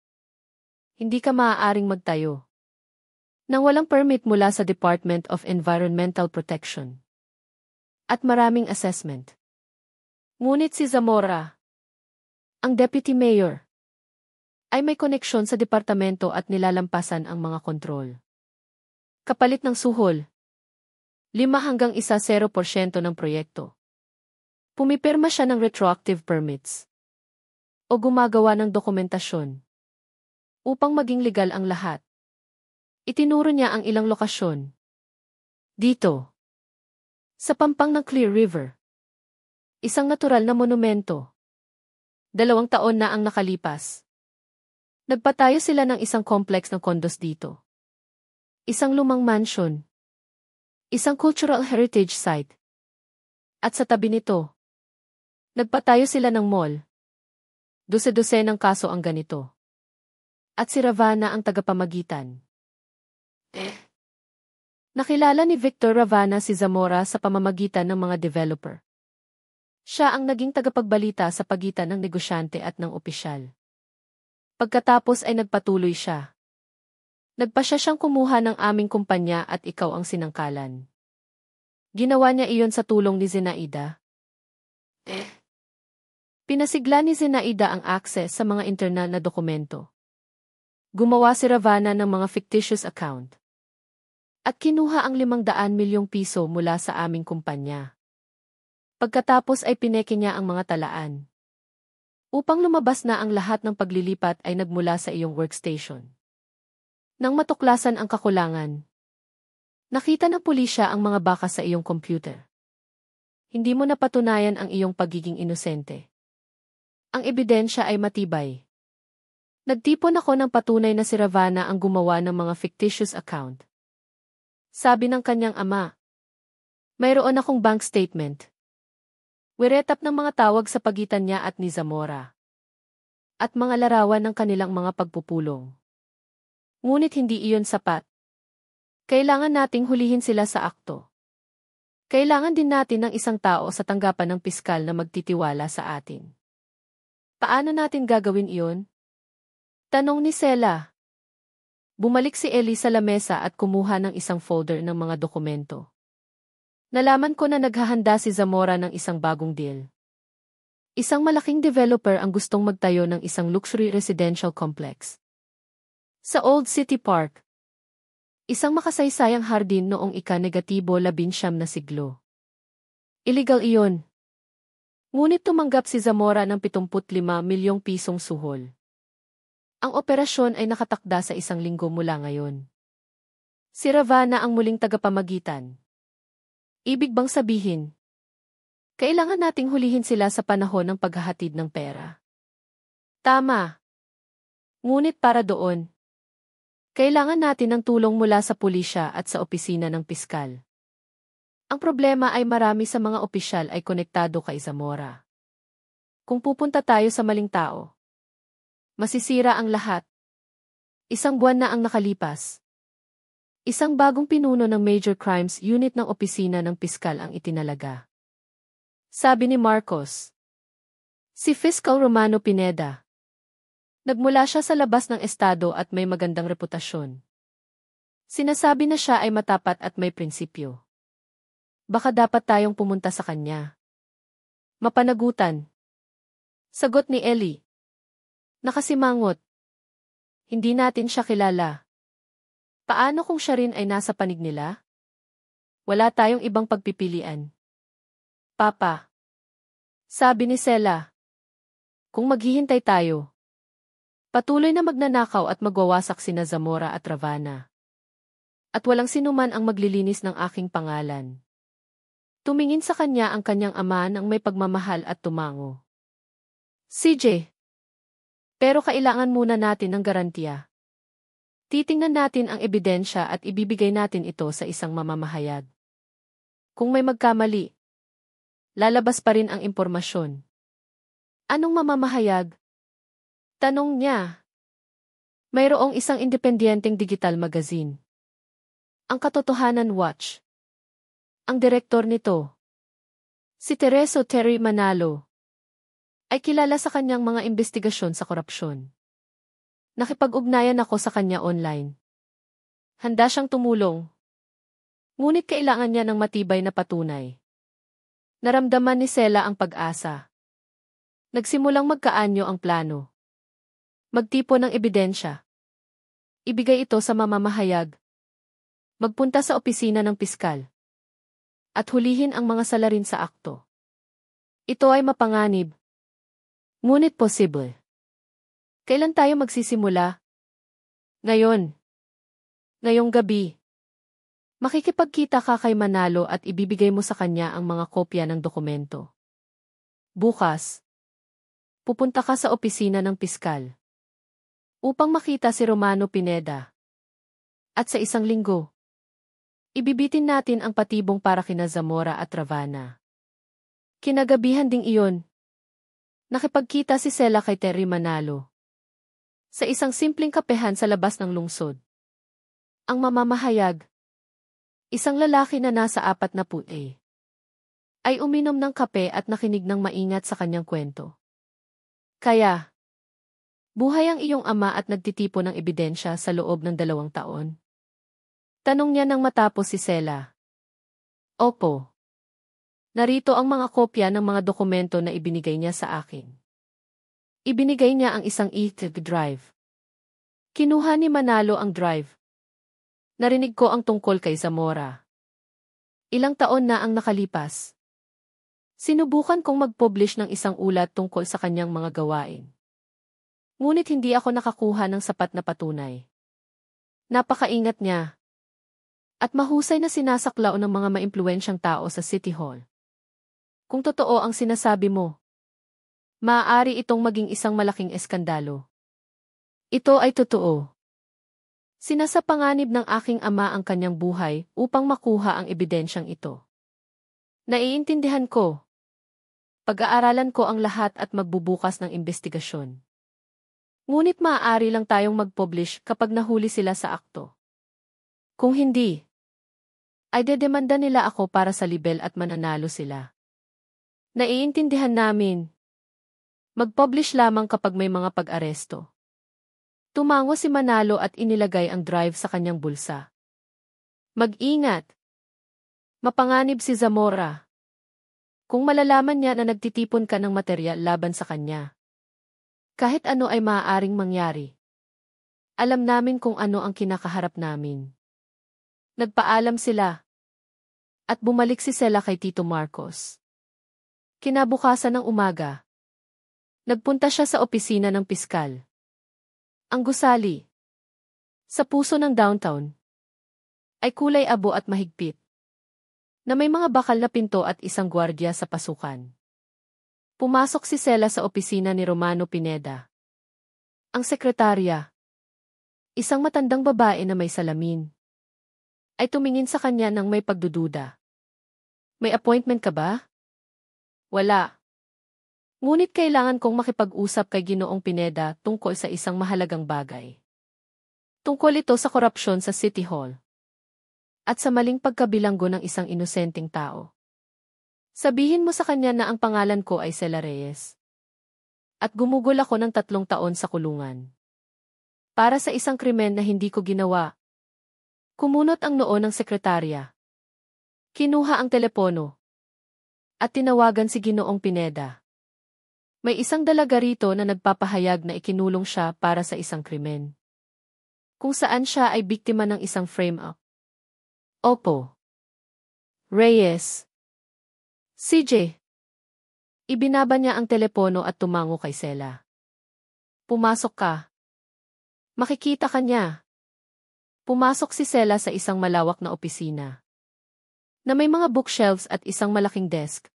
Hindi ka maaaring magtayo nang walang permit mula sa Department of Environmental Protection at maraming assessment. Ngunit si Zamora, ang deputy mayor, ay may koneksyon sa departamento at nilalampasan ang mga kontrol. Kapalit ng suhol, 5-0% ng proyekto. Pumipirma siya ng retroactive permits o gumagawa ng dokumentasyon upang maging legal ang lahat. Itinuro niya ang ilang lokasyon. Dito, sa pampang ng Clear River, isang natural na monumento. 2 taon na ang nakalipas. Nagpatayo sila ng isang complex ng condos dito. Isang lumang mansion. Isang cultural heritage site. At sa tabi nito, nagpatayo sila ng mall. Dose-dosenang kaso ang ganito. At si Ravana ang tagapamagitan. Nakilala ni Victor Ravana si Zamora sa pamamagitan ng mga developer. Siya ang naging tagapagbalita sa pagitan ng negosyante at ng opisyal. Pagkatapos ay nagpatuloy siya. Nagpasya siyang kumuha ng aming kumpanya at ikaw ang sinangkalan. Ginawa niya iyon sa tulong ni Zenaida. Pinasigla ni Zenaida ang access sa mga internal na dokumento. Gumawa si Ravana ng mga fictitious account. At kinuha ang 500 milyong piso mula sa aming kumpanya. Pagkatapos ay pineke niya ang mga talaan. Upang lumabas na ang lahat ng paglilipat ay nagmula sa iyong workstation. Nang matuklasan ang kakulangan, Nakita ng pulisya ang mga baka sa iyong computer. Hindi mo napatunayan ang iyong pagiging inosente. Ang ebidensya ay matibay. Nagtipon ako ng patunay na si Ravana ang gumawa ng mga fictitious account. Sabi ng kanyang ama. Mayroon akong bank statement. Wiretap ng mga tawag sa pagitan niya at ni Zamora. At mga larawan ng kanilang mga pagpupulong. Ngunit hindi iyon sapat. Kailangan nating hulihin sila sa akto. Kailangan din natin ng isang tao sa tanggapan ng piskal na magtitiwala sa atin. Paano natin gagawin iyon? Tanong ni Sela. Bumalik si Ellie sa lamesa at kumuha ng isang folder ng mga dokumento. Nalaman ko na naghahanda si Zamora ng isang bagong deal. Isang malaking developer ang gustong magtayo ng isang luxury residential complex. Sa Old City Park. Isang makasaysayang hardin noong ika-19 na siglo. Illegal iyon. Ngunit tumanggap si Zamora ng 75 milyong pisong suhol. Ang operasyon ay nakatakda sa 1 linggo mula ngayon. Si Ravana ang muling tagapamagitan. Ibig bang sabihin? Kailangan nating hulihin sila sa panahon ng paghahatid ng pera. Tama. Ngunit para doon, kailangan natin ng tulong mula sa pulisya at sa opisina ng piskal. Ang problema ay marami sa mga opisyal ay konektado kay Zamora. Kung pupunta tayo sa maling tao, masisira ang lahat. 1 buwan na ang nakalipas. Isang bagong pinuno ng Major Crimes Unit ng opisina ng piskal ang itinalaga. Sabi ni Marcos. Si Fiscal Romano Pineda. Nagmula siya sa labas ng estado at may magandang reputasyon. Sinasabi na siya ay matapat at may prinsipyo. Baka dapat tayong pumunta sa kanya. Mapanagutan. Sagot ni Ellie. Nakasimangot. Hindi natin siya kilala. Paano kung siya rin ay nasa panig nila? Wala tayong ibang pagpipilian. Papa. Sabi ni Sela. Kung maghihintay tayo, patuloy na magnanakaw at magwawasak sina Zamora at Ravana. At walang sinuman ang maglilinis ng aking pangalan. Tumingin sa kanya ang kanyang ama ng may pagmamahal at tumango. CJ. Pero kailangan muna natin ng garantiya. Titingnan natin ang ebidensya at ibibigay natin ito sa isang mamamahayag. Kung may magkamali, lalabas pa rin ang impormasyon. Anong mamamahayag? Tanong niya. Mayroong isang independenteng digital magazine. Ang Katotohanan Watch. Ang direktor nito, si Tereso Terry Manalo, ay kilala sa kanyang mga investigasyon sa korupsyon. Nakipag-ugnayan ako sa kanya online. Handa siyang tumulong. Ngunit kailangan niya ng matibay na patunay. Naramdaman ni Sela ang pag-asa. Nagsimulang magkaanyo ang plano. Magtipon ng ebidensya. Ibigay ito sa mamamahayag. Magpunta sa opisina ng piskal. At hulihin ang mga salarin sa akto. Ito ay mapanganib. Ngunit posible. Kailan tayo magsisimula? Ngayon. Ngayong gabi. Makikipagkita ka kay Manalo at ibibigay mo sa kanya ang mga kopya ng dokumento. Bukas. Pupunta ka sa opisina ng piskal. Upang makita si Romano Pineda. At sa 1 linggo, ibibitin natin ang patibong para kina Zamora at Ravana. Kinagabihan ding iyon. Nakipagkita si Sela kay Terry Manalo. Sa isang simpleng kapehan sa labas ng lungsod. Ang mamamahayag. Isang lalaki na nasa 40 ay uminom ng kape at nakinig ng maingat sa kanyang kwento. Kaya, buhay ang iyong ama at nagtitipon ng ebidensya sa loob ng 2 taon? Tanong niya nang matapos si Sela. Opo. Narito ang mga kopya ng mga dokumento na ibinigay niya sa akin. Ibinigay niya ang isang e-drive. Kinuha ni Manalo ang drive. Narinig ko ang tungkol kay Zamora. Ilang taon na ang nakalipas. Sinubukan kong mag-publish ng isang ulat tungkol sa kanyang mga gawain. Ngunit hindi ako nakakuha ng sapat na patunay. Napakaingat niya. At mahusay na sinasaklaw ng mga maimpluwensyang tao sa City Hall. Kung totoo ang sinasabi mo, maaari itong maging isang malaking eskandalo. Ito ay totoo. Sinasapanganib ng aking ama ang kanyang buhay upang makuha ang ebidensyang ito. Naiintindihan ko. Pag-aaralan ko ang lahat at magbubukas ng investigasyon. Ngunit maaari lang tayong mag-publish kapag nahuli sila sa akto. Kung hindi, ay dedemanda nila ako para sa libel at mananalo sila. Naiintindihan namin. Mag-publish lamang kapag may mga pag-aresto. Tumango si Manalo at inilagay ang drive sa kanyang bulsa. Mag-ingat. Mapanganib si Zamora. Kung malalaman niya na nagtitipon ka ng materyal laban sa kanya. Kahit ano ay maaaring mangyari. Alam namin kung ano ang kinakaharap namin. Nagpaalam sila. At bumalik si Sela kay Tito Marcos. Kinabukasan ng umaga. Nagpunta siya sa opisina ng piskal. Ang gusali. Sa puso ng downtown. Ay kulay abo at mahigpit. Na may mga bakal na pinto at isang gwardiya sa pasukan. Pumasok si Sela sa opisina ni Romano Pineda. Ang sekretarya. Isang matandang babae na may salamin. Ay tumingin sa kanya nang may pagdududa. May appointment ka ba? Wala. Ngunit kailangan kong makipag-usap kay Ginoong Pineda tungkol sa isang mahalagang bagay. Tungkol ito sa korupsyon sa City Hall. At sa maling pagkabilanggo ng isang inosenteng tao. Sabihin mo sa kanya na ang pangalan ko ay Sela Reyes. At gumugol ako ng 3 taon sa kulungan. Para sa isang krimen na hindi ko ginawa. Kumunot ang noo ng sekretarya. Kinuha ang telepono. At tinawagan si Ginoong Pineda. May isang dalaga rito na nagpapahayag na ikinulong siya para sa isang krimen. Kung saan siya ay biktima ng isang frame-up. Opo. Reyes. CJ. Ibinaba niya ang telepono at tumango kay Sela. Pumasok ka. Makikita ka niya. Pumasok si Sela sa isang malawak na opisina. Na may mga bookshelves at isang malaking desk.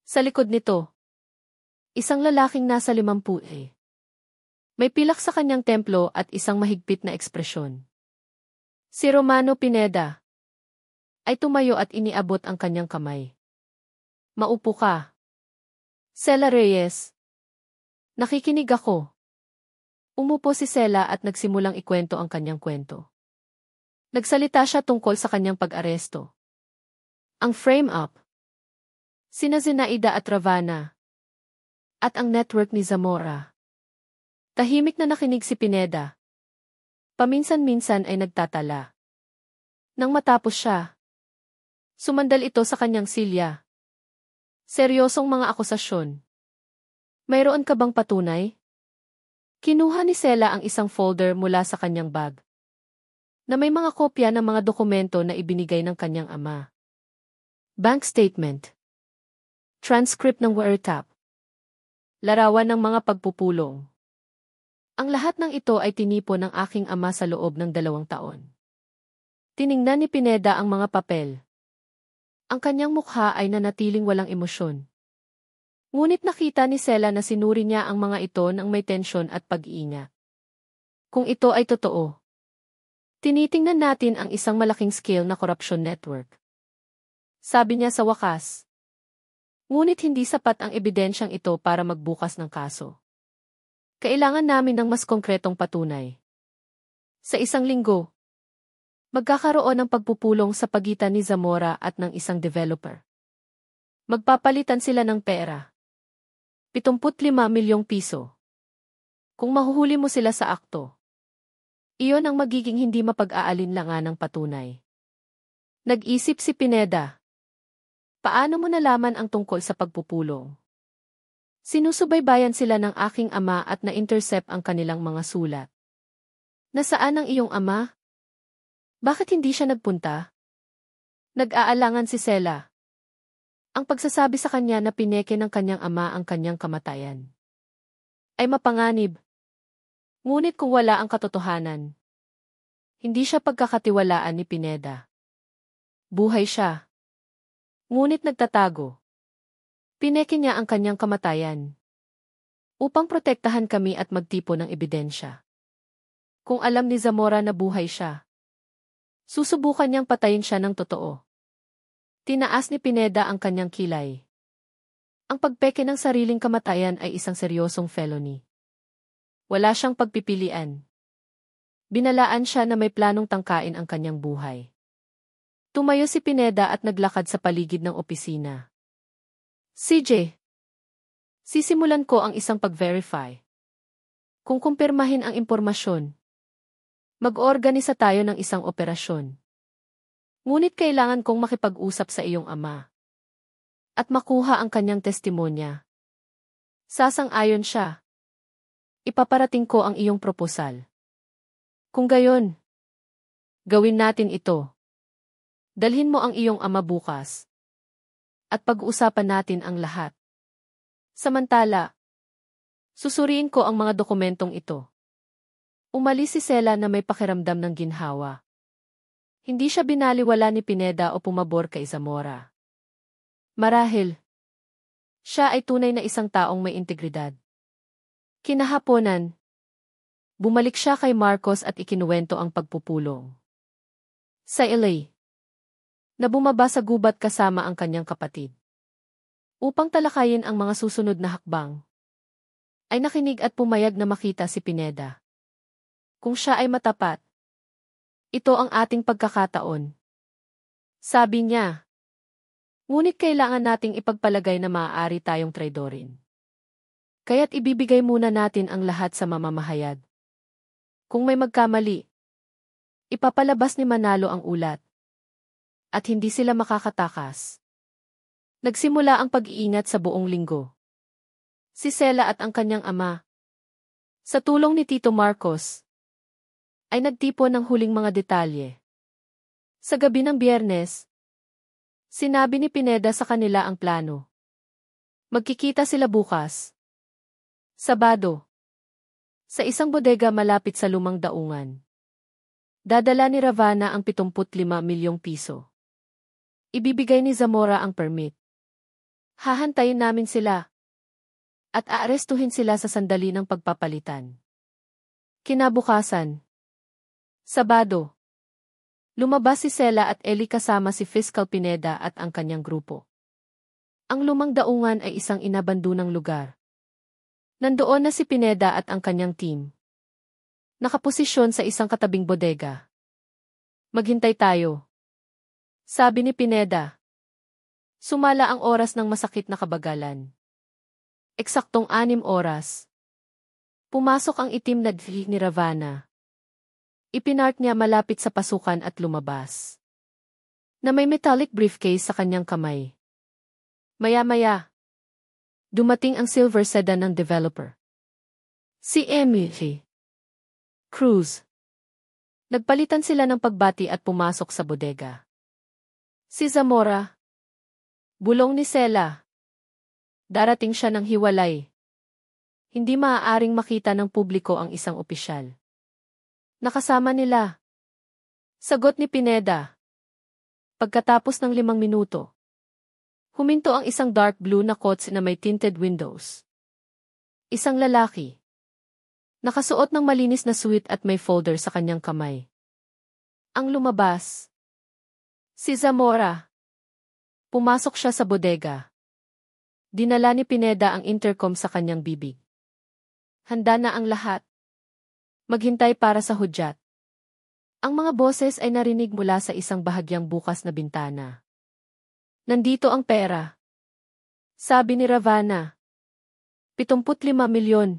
Sa likod nito, isang lalaking nasa 50. May pilak sa kanyang templo at isang mahigpit na ekspresyon. Si Romano Pineda ay tumayo at iniabot ang kanyang kamay. Maupo ka. Sela Reyes. Nakikinig ako. Umupo si Sela at nagsimulang ikwento ang kanyang kwento. Nagsalita siya tungkol sa kanyang pag-aresto. Ang frame-up. Sina Zenaida at Ravana. At ang network ni Zamora. Tahimik na nakinig si Pineda. Paminsan-minsan ay nagtatala. Nang matapos siya, sumandal ito sa kanyang silya. Seryosong mga akusasyon. Mayroon ka bang patunay? Kinuha ni Sela ang isang folder mula sa kanyang bag. Na may mga kopya ng mga dokumento na ibinigay ng kanyang ama. Bank statement. Transcript ng wiretap. Larawan ng mga pagpupulong. Ang lahat ng ito ay tinipon ng aking ama sa loob ng 2 taon. Tiningnan ni Pineda ang mga papel. Ang kanyang mukha ay nanatiling walang emosyon. Ngunit nakita ni Sela na sinuri niya ang mga ito ng may tensyon at pag-iingat. Kung ito ay totoo, tinitingnan natin ang isang malaking scale na corruption network. Sabi niya sa wakas. Ngunit hindi sapat ang ebidensyang ito para magbukas ng kaso. Kailangan namin ng mas konkretong patunay. Sa isang linggo, magkakaroon ng pagpupulong sa pagitan ni Zamora at ng isang developer. Magpapalitan sila ng pera. 75 milyong piso. Kung mahuhuli mo sila sa akto, iyon ang magiging hindi mapag-aalinlangan ng patunay. Nag-isip si Pineda. Paano mo nalaman ang tungkol sa pagpupulong? Sinusubaybayan sila ng aking ama at na-intercept ang kanilang mga sulat. Nasaan ang iyong ama? Bakit hindi siya nagpunta? Nag-aalangan si Sela. Ang pagsasabi sa kanya na pineke ng kanyang ama ang kanyang kamatayan ay mapanganib. Ngunit kung wala ang katotohanan, hindi siya pagkakatiwalaan ni Pineda. Buhay siya. Ngunit nagtatago. Pineke niya ang kanyang kamatayan. Upang protektahan kami at magtipo ng ebidensya. Kung alam ni Zamora na buhay siya, susubukan niyang patayin siya ng totoo. Tinaas ni Pineda ang kanyang kilay. Ang pagpeke ng sariling kamatayan ay isang seryosong felony. Wala siyang pagpipilian. Binalaan siya na may planong tangkain ang kanyang buhay. Tumayo si Pineda at naglakad sa paligid ng opisina. CJ, sisimulan ko ang isang pag-verify. Kung kumpirmahin ang impormasyon, mag-organisa tayo ng isang operasyon. Ngunit kailangan kong makipag-usap sa iyong ama. At makuha ang kanyang testimonya. Sasang-ayon siya. Ipaparating ko ang iyong proposal. Kung gayon, gawin natin ito. Dalhin mo ang iyong ama bukas. At pag-uusapan natin ang lahat. Samantala, susuriin ko ang mga dokumentong ito. Umalis si Sela na may pakiramdam ng ginhawa. Hindi siya binaliwala ni Pineda o pumabor kay Zamora. Marahil, siya ay tunay na isang taong may integridad. Kinahaponan, bumalik siya kay Marcos at ikinuwento ang pagpupulong. Sa LA, na bumaba sa gubat kasama ang kanyang kapatid. Upang talakayin ang mga susunod na hakbang, ay nakinig at pumayag na makita si Pineda. Kung siya ay matapat, ito ang ating pagkakataon. Sabi niya, ngunit kailangan nating ipagpalagay na maaari tayong traidorin. Kaya't ibibigay muna natin ang lahat sa mamamahayag. Kung may magkamali, ipapalabas ni Manalo ang ulat. At hindi sila makakatakas. Nagsimula ang pag-iingat sa buong linggo. Si Sela at ang kanyang ama, sa tulong ni Tito Marcos, ay nagtipon ng huling mga detalye. Sa gabi ng Biyernes, sinabi ni Pineda sa kanila ang plano. Magkikita sila bukas. Sabado. Sa isang bodega malapit sa lumang daungan. Dadala ni Ravana ang 75 milyong piso. Ibibigay ni Zamora ang permit. Hahantayin namin sila. At aarestuhin sila sa sandali ng pagpapalitan. Kinabukasan. Sabado. Lumabas si Sela at Eli kasama si Fiscal Pineda at ang kanyang grupo. Ang lumang daungan ay isang inabandunang lugar. Nandoon na si Pineda at ang kanyang team. Nakaposisyon sa isang katabing bodega. Maghintay tayo. Sabi ni Pineda. Sumala ang oras ng masakit na kabagalan. Eksaktong 6 oras. Pumasok ang itim na dvig ni Ravana. Ipinark niya malapit sa pasukan at lumabas. Na may metallic briefcase sa kanyang kamay. Maya-maya, dumating ang silver sedan ng developer. Si Emily Cruz. Nagpalitan sila ng pagbati at pumasok sa bodega. Si Zamora. Bulong ni Sela. Darating siya ng hiwalay. Hindi maaaring makita ng publiko ang isang opisyal. Nakasama nila. Sagot ni Pineda. Pagkatapos ng 5 minuto. Huminto ang isang dark blue na kotse na may tinted windows. Isang lalaki. Nakasuot ng malinis na suit at may folder sa kanyang kamay. Ang lumabas. Si Zamora. Pumasok siya sa bodega. Dinala ni Pineda ang intercom sa kanyang bibig. Handa na ang lahat. Maghintay para sa hudyat. Ang mga boses ay narinig mula sa isang bahagyang bukas na bintana. Nandito ang pera. Sabi ni Ravana. 75 milyon.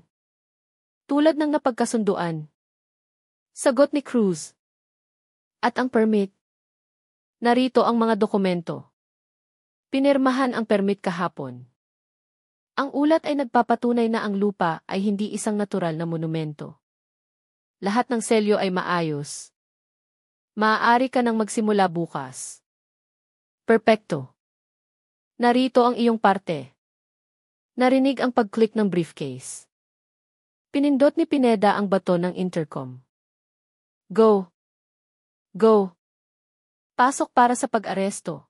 Tulad ng napagkasunduan. Sagot ni Cruz. At ang permit. Narito ang mga dokumento. Pinirmahan ang permit kahapon. Ang ulat ay nagpapatunay na ang lupa ay hindi isang natural na monumento. Lahat ng selyo ay maayos. Maaari ka nang magsimula bukas. Perpekto. Narito ang iyong parte. Narinig ang pag-click ng briefcase. Pinindot ni Pineda ang bato ng intercom. Go. Go. Pasok para sa pag-aresto.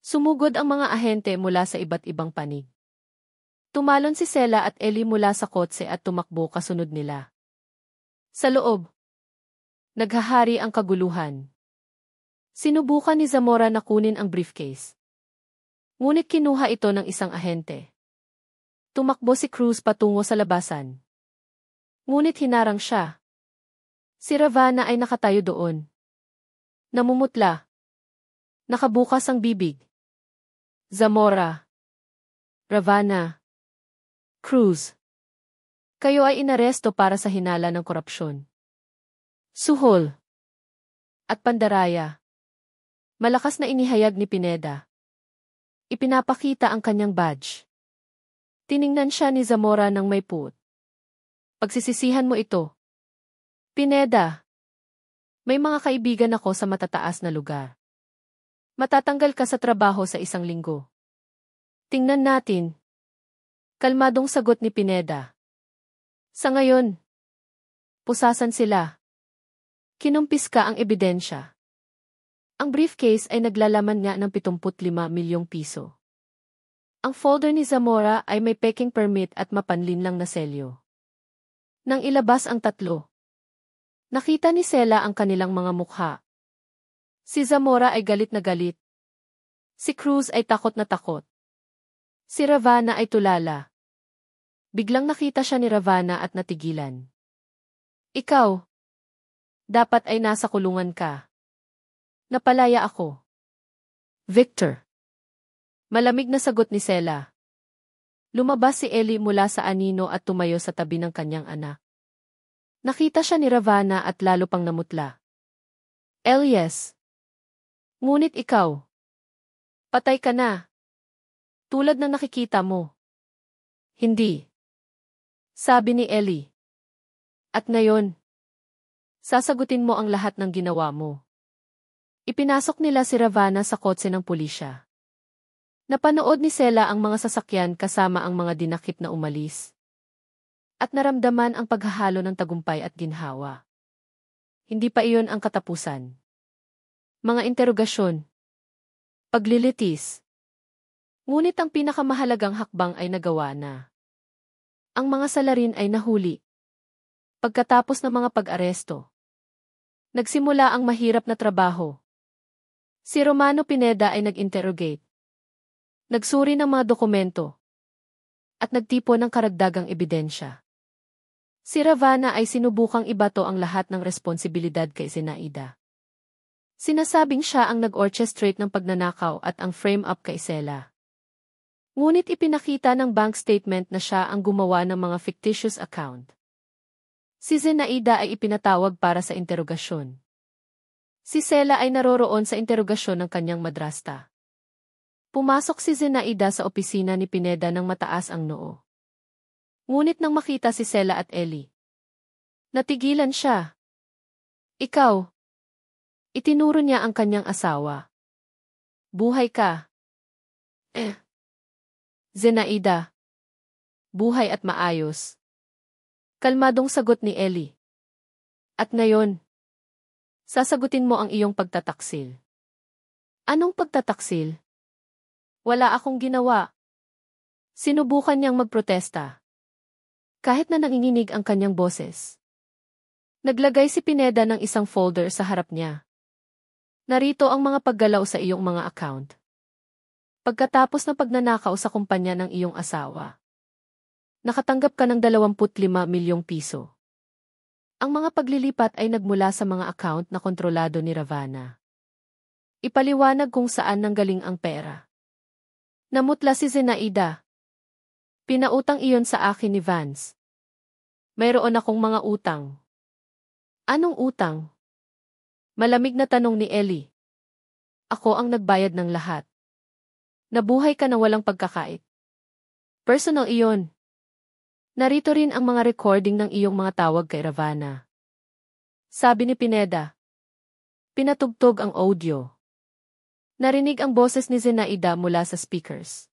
Sumugod ang mga ahente mula sa iba't ibang panig. Tumalon si Sela at Ellie mula sa kotse at tumakbo kasunod nila. Sa loob, naghahari ang kaguluhan. Sinubukan ni Zamora na kunin ang briefcase. Ngunit kinuha ito ng isang ahente. Tumakbo si Cruz patungo sa labasan. Ngunit hinarang siya. Si Ravana ay nakatayo doon. Namumutla. Nakabukas ang bibig. Zamora. Ravana. Cruz. Kayo ay inaresto para sa hinala ng korupsyon. Suhol. At pandaraya. Malakas na inihayag ni Pineda. Ipinapakita ang kanyang badge. Tiningnan siya ni Zamora ng may puot. Pagsisisihan mo ito. Pineda. May mga kaibigan ako sa matataas na lugar. Matatanggal ka sa trabaho sa 1 linggo. Tingnan natin. Kalmadong sagot ni Pineda. Sa ngayon, pusasan sila. Kinumpis ka ang ebidensya. Ang briefcase ay naglalaman nga ng 75 milyong piso. Ang folder ni Zamora ay may peking permit at mapanlinlang na selyo. Nang ilabas ang tatlo, nakita ni Sela ang kanilang mga mukha. Si Zamora ay galit na galit. Si Cruz ay takot na takot. Si Ravana ay tulala. Biglang nakita siya ni Ravana at natigilan. Ikaw, dapat ay nasa kulungan ka. Napalaya ako. Victor. Malamig na sagot ni Sela. Lumabas si Ellie mula sa anino at tumayo sa tabi ng kanyang anak. Nakita siya ni Ravana at lalo pang namutla. Elias. Ngunit ikaw. Patay ka na. Tulad ng nakikita mo. Hindi. Sabi ni Ellie. At ngayon, sasagutin mo ang lahat ng ginawa mo. Ipinasok nila si Ravana sa kotse ng pulisya. Napanood ni Sela ang mga sasakyan kasama ang mga dinakip na umalis. At naramdaman ang paghahalo ng tagumpay at ginhawa. Hindi pa iyon ang katapusan. Mga interogasyon. Paglilitis. Ngunit ang pinakamahalagang hakbang ay nagawa na. Ang mga salarin ay nahuli. Pagkatapos ng mga pag-aresto, nagsimula ang mahirap na trabaho. Si Romano Pineda ay nag-interrogate. Nagsuri ng mga dokumento. At nagtipon ng karagdagang ebidensya. Si Ravana ay sinubukang ibato ang lahat ng responsibilidad kay Zenaida. Sinasabing siya ang nag-orchestrate ng pagnanakaw at ang frame-up kay Sela. Ngunit ipinakita ng bank statement na siya ang gumawa ng mga fictitious account. Si Zenaida ay ipinatawag para sa interogasyon. Si Sela ay naroroon sa interogasyon ng kanyang madrasta. Pumasok si Zenaida sa opisina ni Pineda ng mataas ang noo. Ngunit nang makita si Sela at Ellie, natigilan siya. Ikaw. Itinuro niya ang kanyang asawa. Buhay ka. Zenaida. Buhay at maayos. Kalmadong sagot ni Ellie. At ngayon, sasagutin mo ang iyong pagtataksil. Anong pagtataksil? Wala akong ginawa. Sinubukan niyang magprotesta. Kahit na nanginginig ang kanyang boses. Naglagay si Pineda ng isang folder sa harap niya. Narito ang mga paggalaw sa iyong mga account. Pagkatapos ng pagnanakaw sa kumpanya ng iyong asawa, nakatanggap ka ng 25 milyong piso. Ang mga paglilipat ay nagmula sa mga account na kontrolado ni Ravana. Ipaliwanag kung saan nanggaling ang pera. Namutla si Zenaida. Pinautang iyon sa akin ni Vance. Mayroon akong mga utang. Anong utang? Malamig na tanong ni Ellie. Ako ang nagbayad ng lahat. Nabuhay ka na walang pagkakait. Personal iyon. Narito rin ang mga recording ng iyong mga tawag kay Ravana. Sabi ni Pineda. Pinatugtog ang audio. Narinig ang boses ni Zenaida mula sa speakers.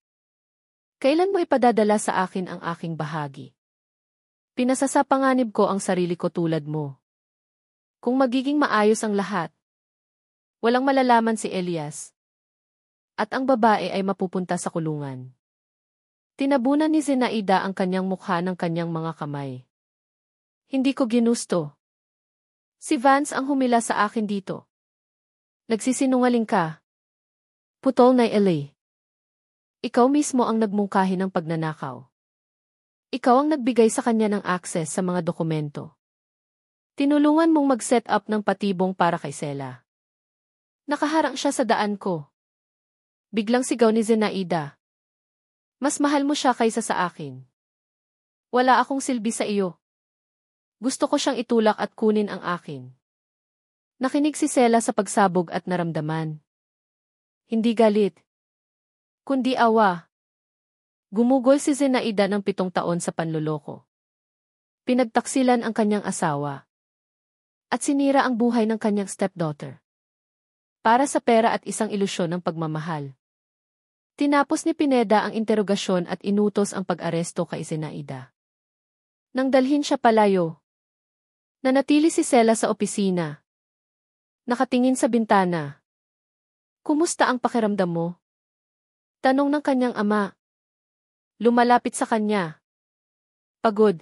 Kailan mo ipadadala sa akin ang aking bahagi? Pinasasapanganib ko ang sarili ko tulad mo. Kung magiging maayos ang lahat, Walang malalaman si Elias. At ang babae ay mapupunta sa kulungan. Tinabunan ni Zenaida ang kanyang mukha ng kanyang mga kamay. Hindi ko ginusto. Si Vance ang humila sa akin dito. Nagsisinungaling ka. Putol na Ellie. Ikaw mismo ang nagmungkahi ng pagnanakaw. Ikaw ang nagbigay sa kanya ng access sa mga dokumento. Tinulungan mong mag-set up ng patibong para kay Sela. Nakaharang siya sa daan ko. Biglang sigaw ni Zenaida. Mas mahal mo siya kaysa sa akin. Wala akong silbi sa iyo. Gusto ko siyang itulak at kunin ang akin. Nakinig si Sela sa pagsabog at naramdaman. Hindi galit. Kundi awa. Gumugol si Zenaida ng 7 taon sa panloloko. Pinagtaksilan ang kanyang asawa. At sinira ang buhay ng kanyang stepdaughter. Para sa pera at isang ilusyon ng pagmamahal. Tinapos ni Pineda ang interogasyon at inutos ang pag-aresto kay Zenaida. Nang dalhin siya palayo. Nanatili si Sela sa opisina. Nakatingin sa bintana. Kumusta ang pakiramdam mo? Tanong ng kanyang ama. Lumalapit sa kanya. Pagod.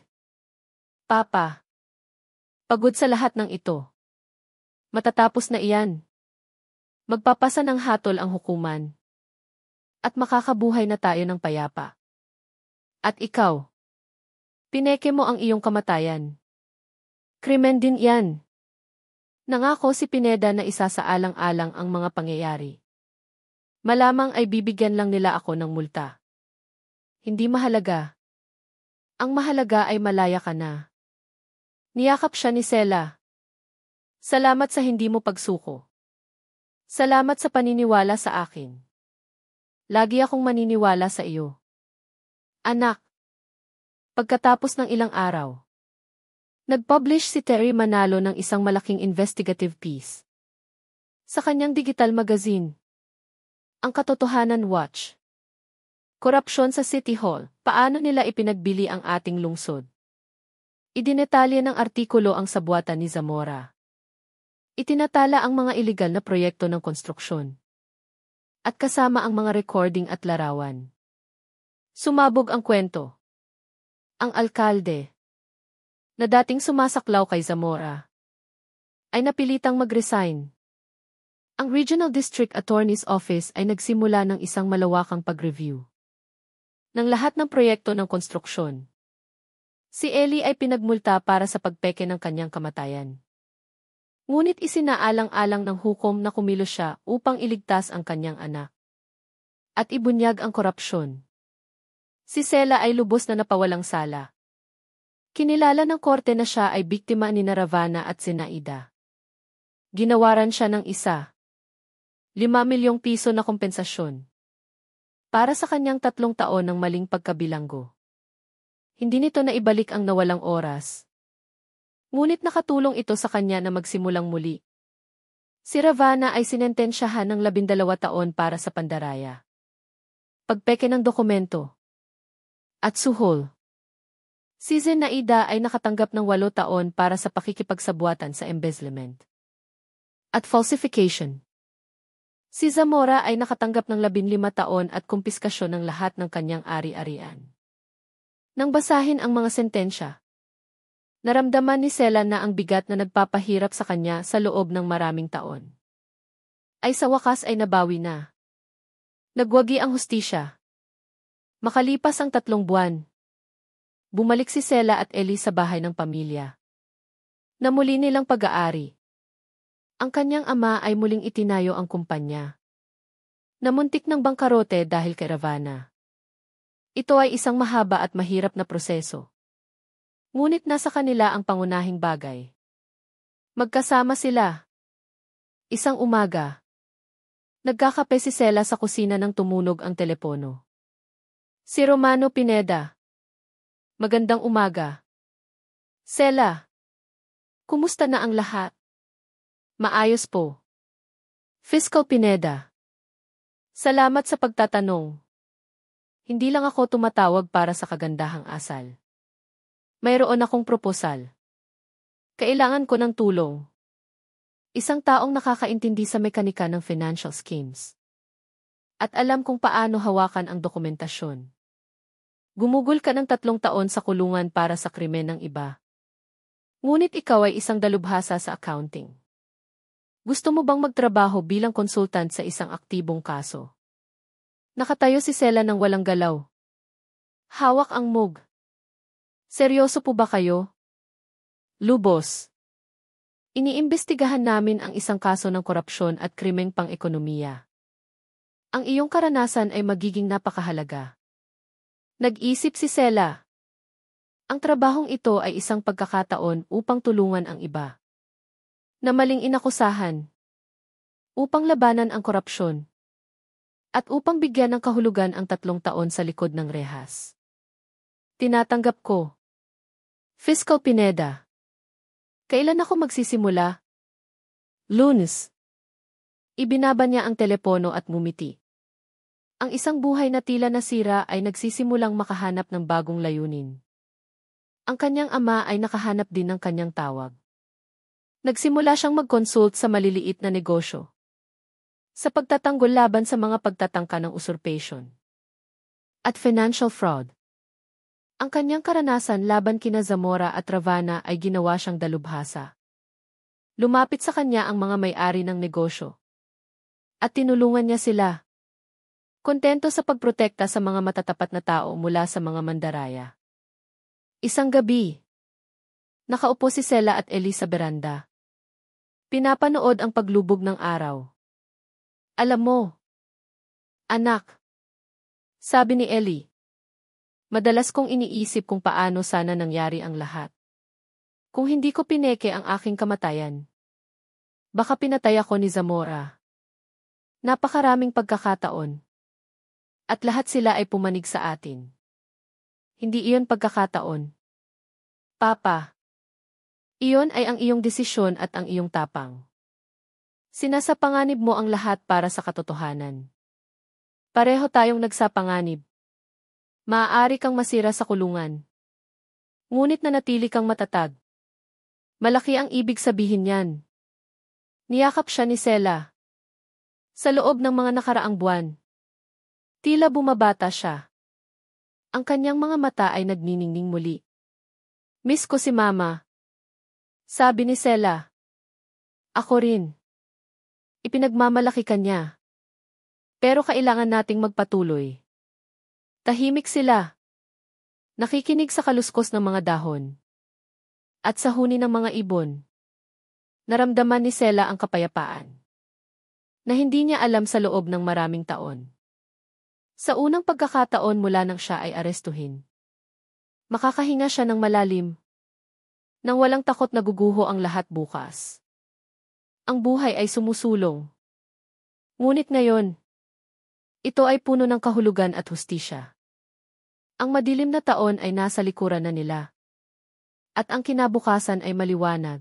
Papa. Pagod sa lahat ng ito. Matatapos na iyan. Magpapasa ng hatol ang hukuman. At makakabuhay na tayo ng payapa. At ikaw. Pineke mo ang iyong kamatayan. Krimen din yan. Nangako si Pineda na isasaalang-alang ang mga pangyayari. Malamang ay bibigyan lang nila ako ng multa. Hindi mahalaga. Ang mahalaga ay malaya ka na. Niyakap siya ni Sela. Salamat sa hindi mo pagsuko. Salamat sa paniniwala sa akin. Lagi akong maniniwala sa iyo. Anak. Pagkatapos ng ilang araw, nag-publish si Terry Manalo ng isang malaking investigative piece. Sa kanyang digital magazine, Ang Katotohanan Watch. Korupsyon sa City Hall, paano nila ipinagbili ang ating lungsod? Idinetalye ng artikulo ang sabuatan ni Zamora. Itinatala ang mga iligal na proyekto ng konstruksyon. At kasama ang mga recording at larawan. Sumabog ang kwento. Ang alkalde, na dating sumasaklaw kay Zamora, ay napilitang mag-resign. Ang Regional District Attorney's Office ay nagsimula ng isang malawakang pag-review ng lahat ng proyekto ng konstruksyon. Si Ellie ay pinagmulta para sa pagpeke ng kanyang kamatayan. Ngunit isinaalang-alang ng hukom na kumilos siya upang iligtas ang kanyang anak. At ibunyag ang korupsyon. Si Sela ay lubos na napawalang sala. Kinilala ng korte na siya ay biktima ni Ravana at Zenaida. Ginawaran siya ng 5 milyong piso na kompensasyon. Para sa kanyang 3 taon ng maling pagkabilanggo. Hindi nito na ibalik ang nawalang oras. Ngunit nakatulong ito sa kanya na magsimulang muli. Si Ravana ay sinentensyahan ng 12 taon para sa pandaraya. Pagpeke ng dokumento. At suhol. Si Zenaida ay nakatanggap ng 8 taon para sa pakikipagsabuatan sa embezzlement. At falsification. Si Zamora ay nakatanggap ng 15 taon at kumpiskasyon ng lahat ng kanyang ari-arian. Nang basahin ang mga sentensya, naramdaman ni Sela na ang bigat na nagpapahirap sa kanya sa loob ng maraming taon. Ay sa wakas ay nabawi na. Nagwagi ang hustisya. Makalipas ang 3 buwan, bumalik si Sela at Ellie sa bahay ng pamilya. Na muli nilang pag-aari. Ang kanyang ama ay muling itinayo ang kumpanya. Namuntik ng bangkarote dahil kay Ravana. Ito ay isang mahaba at mahirap na proseso. Ngunit nasa kanila ang pangunahing bagay. Magkasama sila. Isang umaga. Nagkakape si Sela sa kusina nang tumunog ang telepono. Si Romano Pineda. Magandang umaga. Sela. Kumusta na ang lahat? Maayos po. Fiscal Pineda. Salamat sa pagtatanong. Hindi lang ako tumatawag para sa kagandahang asal. Mayroon akong proposal. Kailangan ko ng tulong. Isang taong nakakaintindi sa mekanika ng financial schemes. At alam kung paano hawakan ang dokumentasyon. Gumugol ka ng 3 taon sa kulungan para sa krimen ng iba. Ngunit ikaw ay isang dalubhasa sa accounting. Gusto mo bang magtrabaho bilang konsultant sa isang aktibong kaso? Nakatayo si Sela ng walang galaw. Hawak ang mug. Seryoso po ba kayo? Lubos. Iniimbestigahan namin ang isang kaso ng korupsyon at krimeng pang-ekonomiya. Ang iyong karanasan ay magiging napakahalaga. Nag-isip si Sela. Ang trabahong ito ay isang pagkakataon upang tulungan ang iba. Na maling inakusahan. Upang labanan ang korupsyon. At upang bigyan ng kahulugan ang 3 taon sa likod ng rehas. Tinatanggap ko. Fiscal Pineda. Kailan ako magsisimula? Lunes. Ibinaba niya ang telepono at ngumiti. Ang isang buhay na tila nasira ay nagsisimulang makahanap ng bagong layunin. Ang kanyang ama ay nakahanap din ng kanyang tawag. Nagsimula siyang mag-consult sa maliliit na negosyo. Sa pagtatanggol laban sa mga pagtatangka ng usurpation. At financial fraud. Ang kanyang karanasan laban kina Zamora at Ravana ay ginawa siyang dalubhasa. Lumapit sa kanya ang mga may-ari ng negosyo. At tinulungan niya sila. Kontento sa pagprotekta sa mga matatapat na tao mula sa mga mandaraya. Isang gabi. Nakaupo si Sela at Ellie sa beranda. Pinapanood ang paglubog ng araw. Alam mo, anak, sabi ni Ellie. Madalas kong iniisip kung paano sana nangyari ang lahat. Kung hindi ko pineke ang aking kamatayan. Baka pinatay ako ni Zamora. Napakaraming pagkakataon. At lahat sila ay pumanig sa atin. Hindi iyon pagkakataon. Papa. Iyon ay ang iyong desisyon at ang iyong tapang. Sinasapanganib mo ang lahat para sa katotohanan. Pareho tayong nagsapanganib. Maaari kang masira sa kulungan. Ngunit nanatili kang matatag. Malaki ang ibig sabihin niyan. Niyakap siya ni Sela. Sa loob ng mga nakaraang buwan. Tila bumabata siya. Ang kanyang mga mata ay nagniningning muli. Miss ko si Mama. Sabi ni Sela. Ako rin. Ipinagmamalaki ka niya. Pero kailangan nating magpatuloy. Tahimik sila. Nakikinig sa kaluskos ng mga dahon. At sa huni ng mga ibon. Naramdaman ni Sela ang kapayapaan. Na hindi niya alam sa loob ng maraming taon. Sa unang pagkakataon mula nang siya ay arestuhin. Makakahinga siya ng malalim. Nang walang takot na guguho ang lahat bukas. Ang buhay ay sumusulong. Ngunit ngayon, ito ay puno ng kahulugan at hustisya. Ang madilim na taon ay nasa likuran na nila. At ang kinabukasan ay maliwanag.